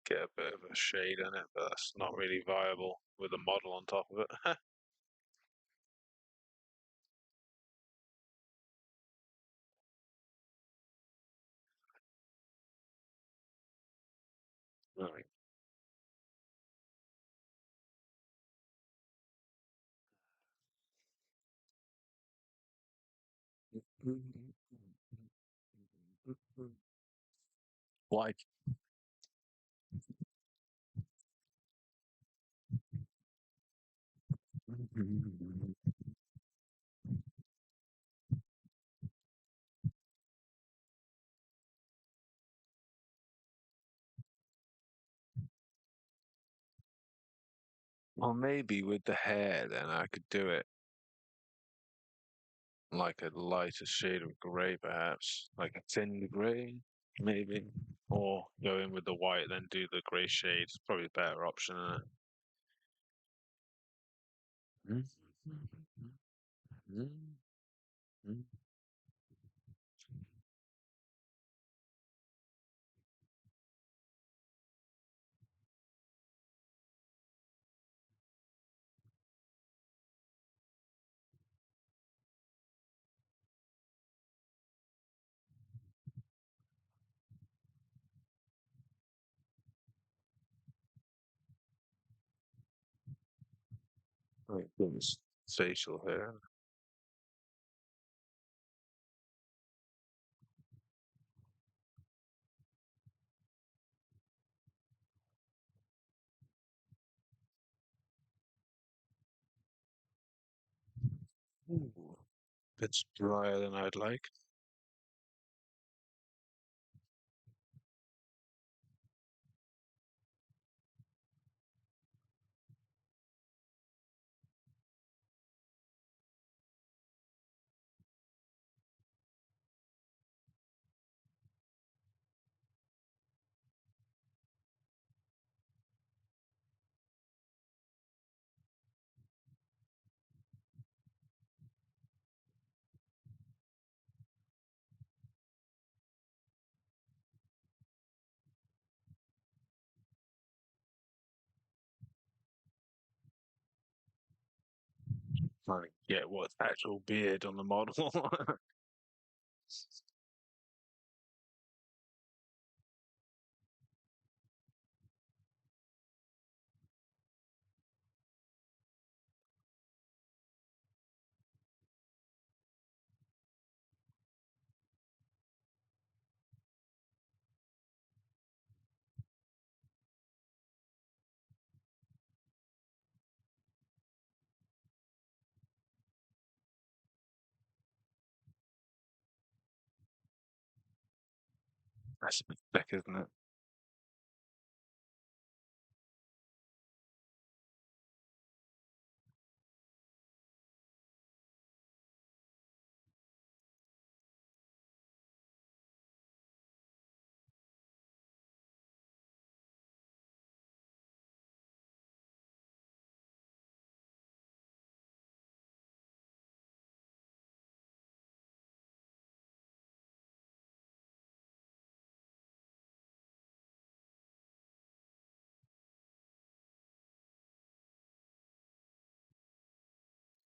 get a bit of a shade in it, but that's not really viable with a model on top of it. Right. White. Well, maybe with the hair, then I could do it like a lighter shade of grey, perhaps, like a thin grey, maybe, or go in with the white, then do the grey shade. It's probably a better option. Like this facial hair. Ooh, bit drier than I'd like. Trying to get what's actual beard on the model. That's a bit thick, isn't it?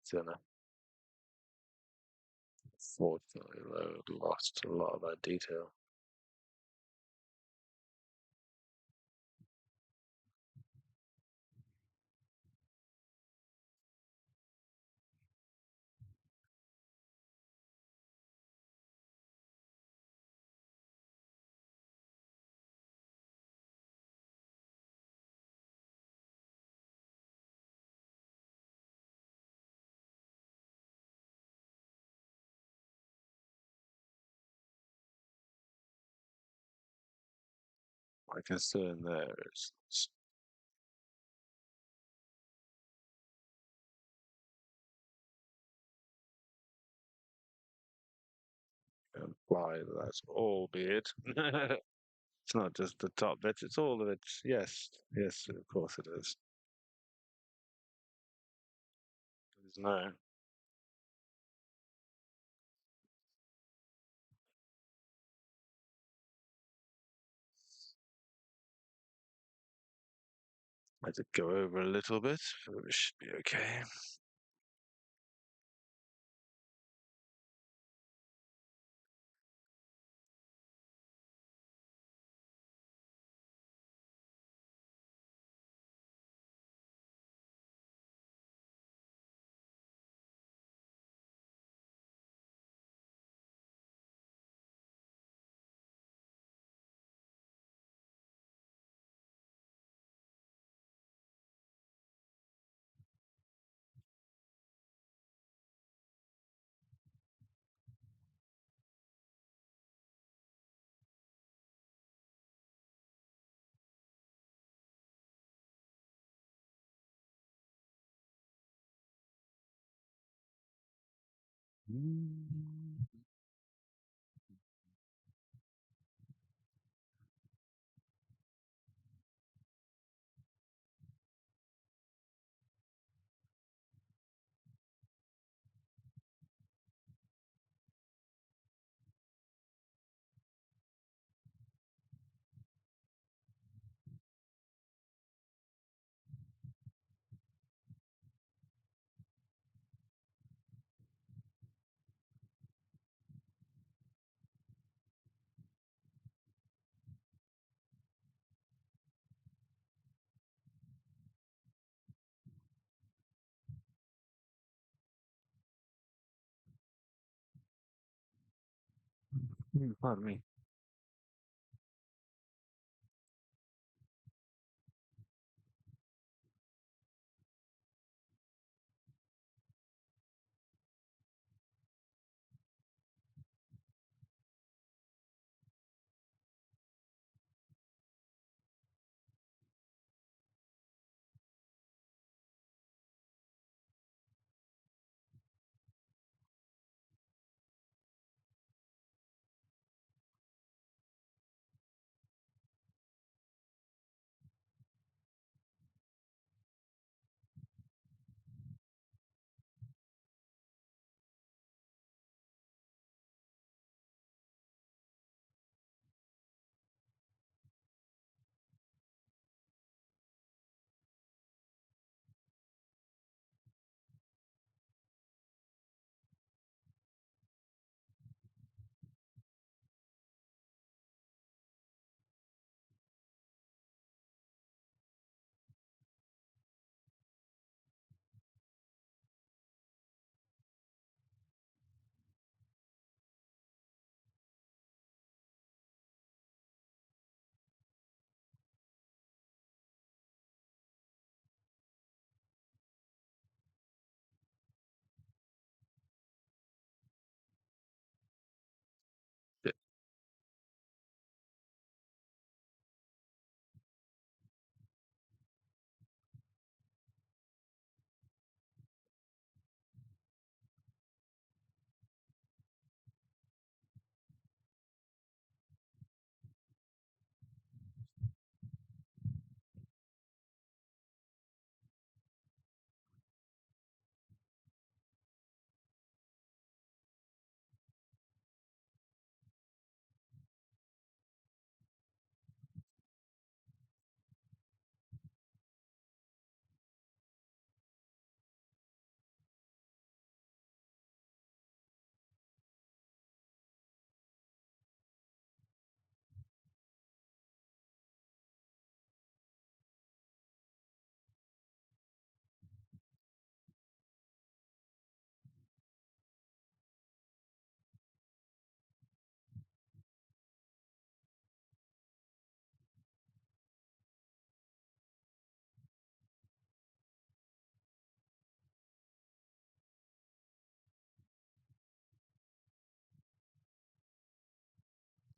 So, unfortunately, lost a lot of that detail. My concern there is Why, that's all beard. It's not just the top bit, it's all of it. Yes, yes, of course it is. There's no. I did go over a little bit, but it should be okay. Pardon me.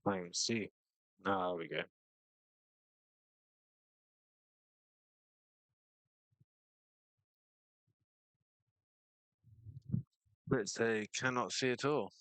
I see. Ah, there we go. But they cannot see at all.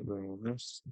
bring on this.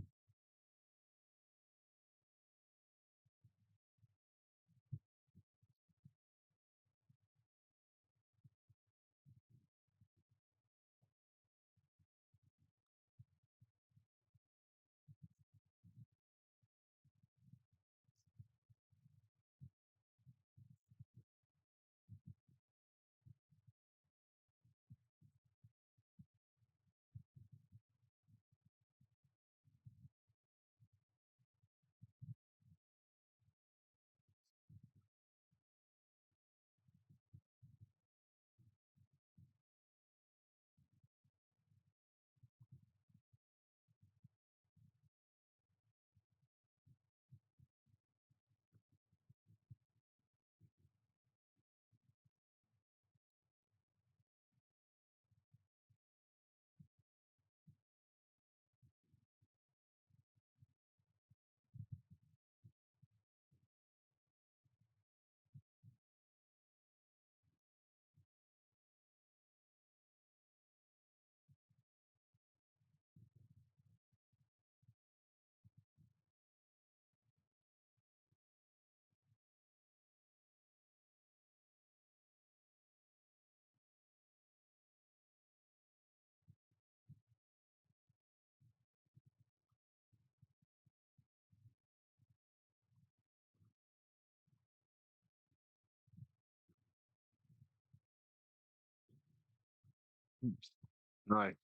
Nice.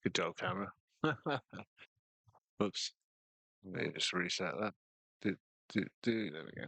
Good job, camera. Oops. Let me just reset that. There we go.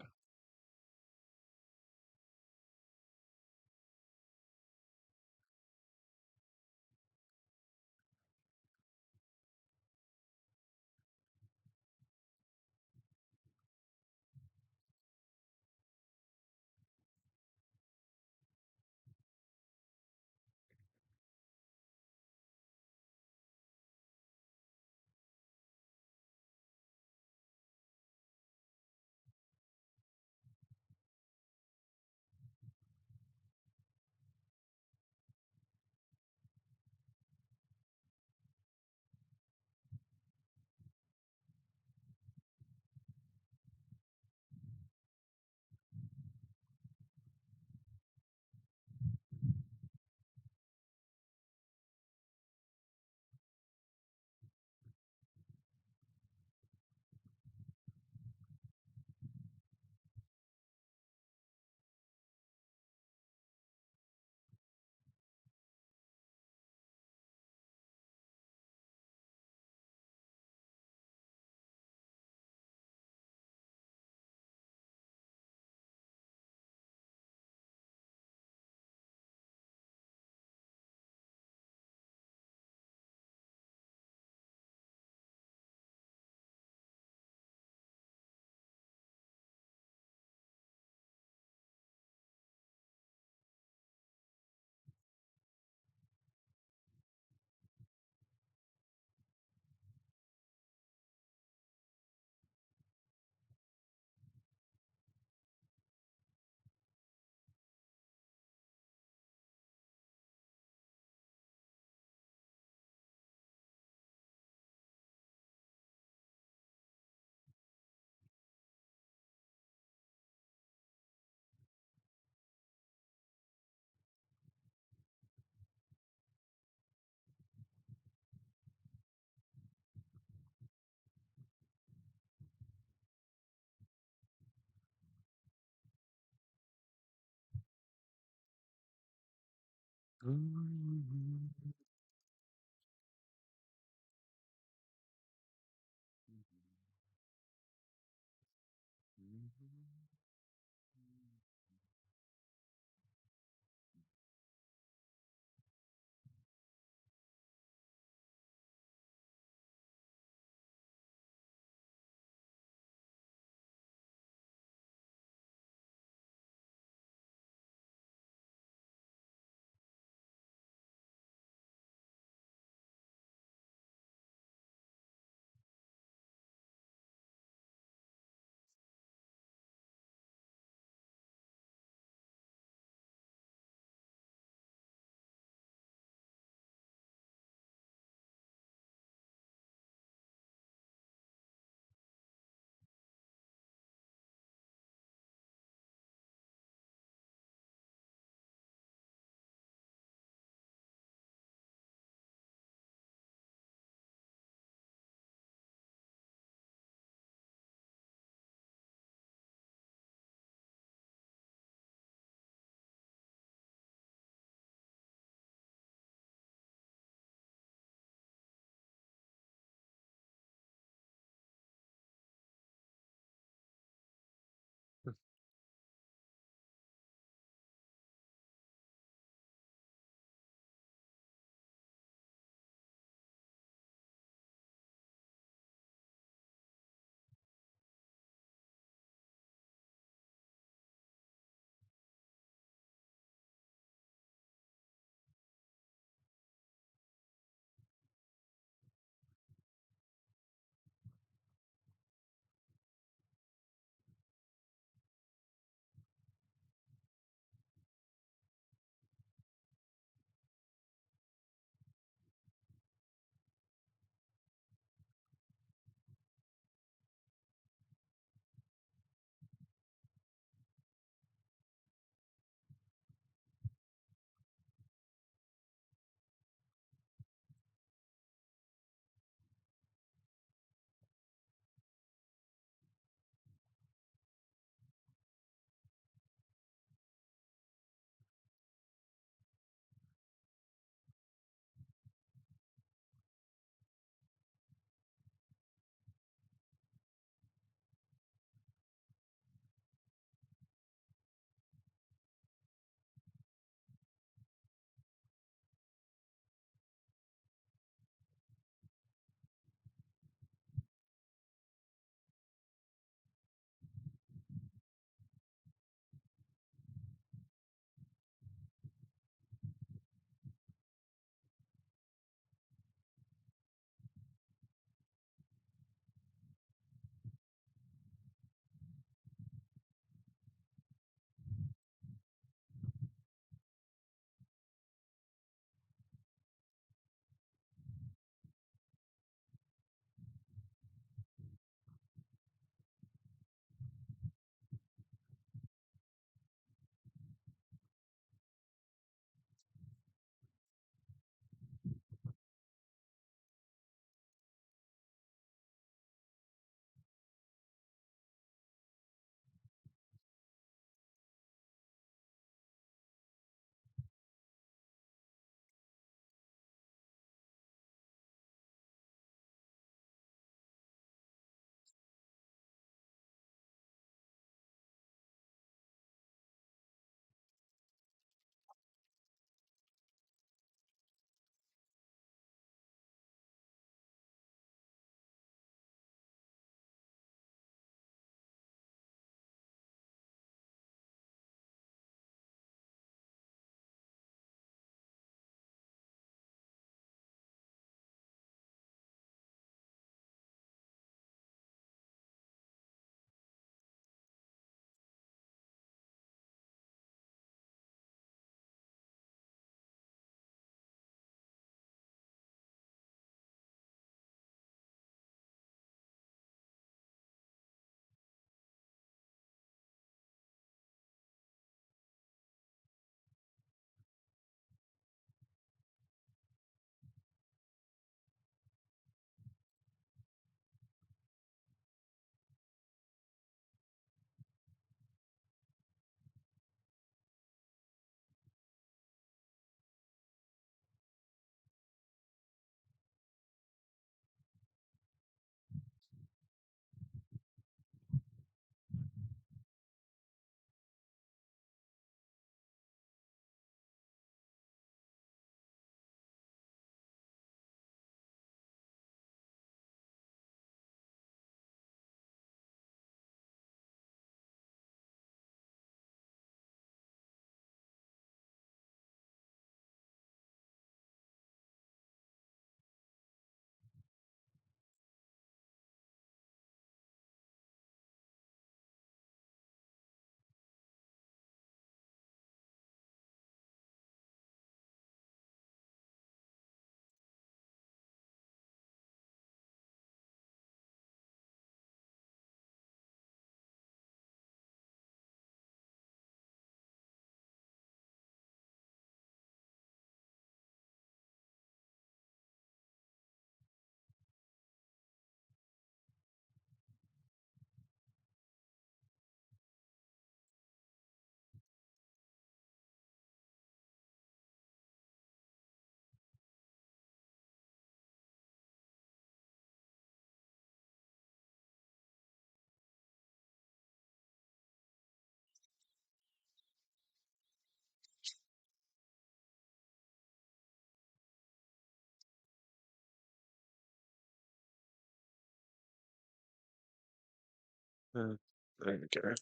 Uh, there we go.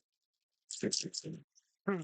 Hmm.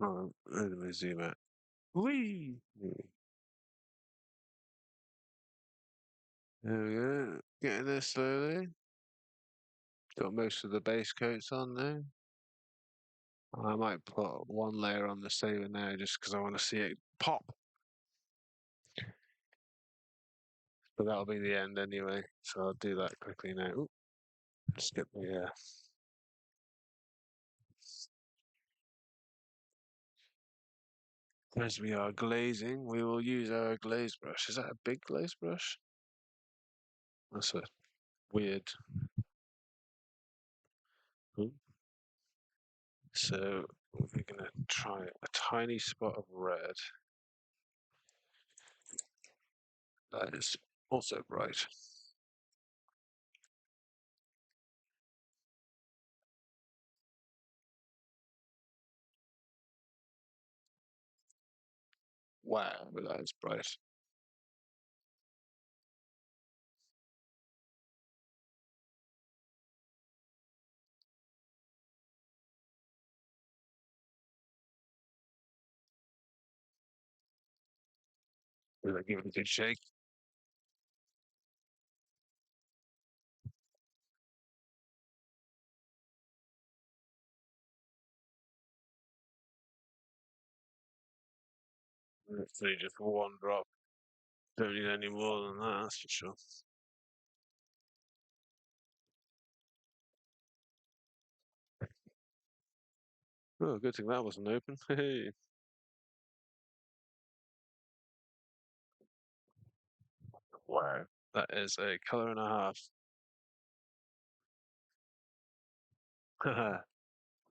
Oh, let me zoom out. Whee! There we go. Getting there slowly. Got most of the base coats on there. I might put one layer on the saber now just because I want to see it pop. But that'll be the end anyway, so I'll do that quickly now. Oop, skip the as we are glazing, we will use our glaze brush. Is that a big glaze brush? That's a weird. Oop. So we're gonna try a tiny spot of red. That is also bright. Wow, but that is bright. We're gonna give it a good shake. Literally just one drop. Don't need any more than that, that's for sure. Oh, good thing that wasn't open. Hey. Wow. That is a colour and a half. Haha.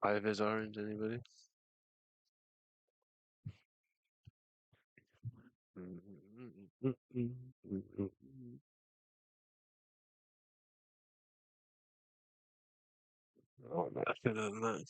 Five is orange, anybody? Oh, no, thinner than that.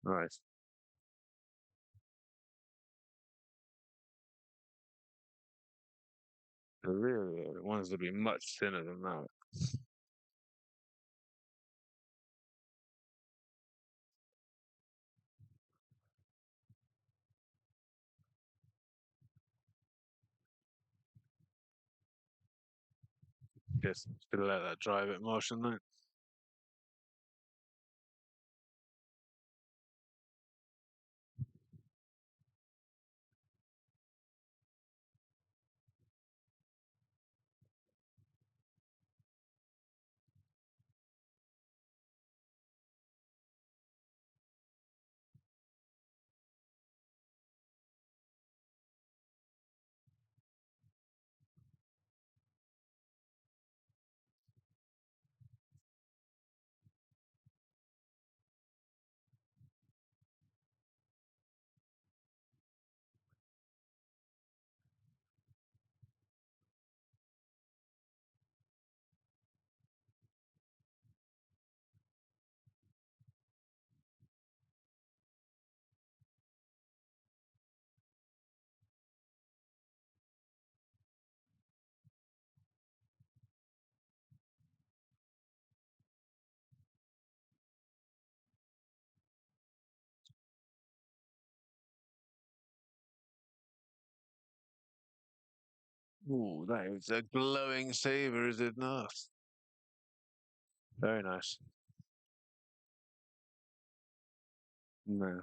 Nice. The real ones would be much thinner than that. Just to let that dry a bit more, shouldn't it? Ooh, that is a glowing saber, is it not? Very nice. No.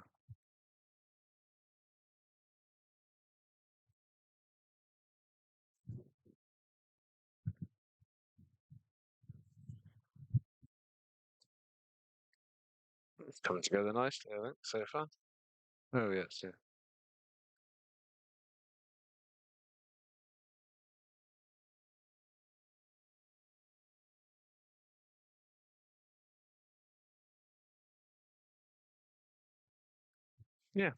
It's coming together nicely, I think, so far. Oh, yes, yeah. Yeah.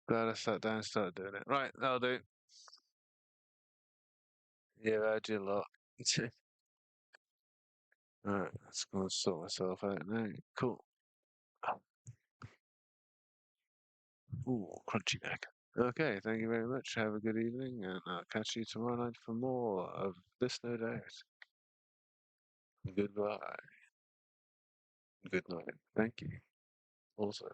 Glad I sat down and started doing it. Right, that'll do. Yeah, I do a lot. Alright, let's go and sort myself out now. Cool. Ooh, crunchy neck. Okay, thank you very much. Have a good evening, and I'll catch you tomorrow night for more of this, no doubt. Goodbye. Good night. Thank you. Also.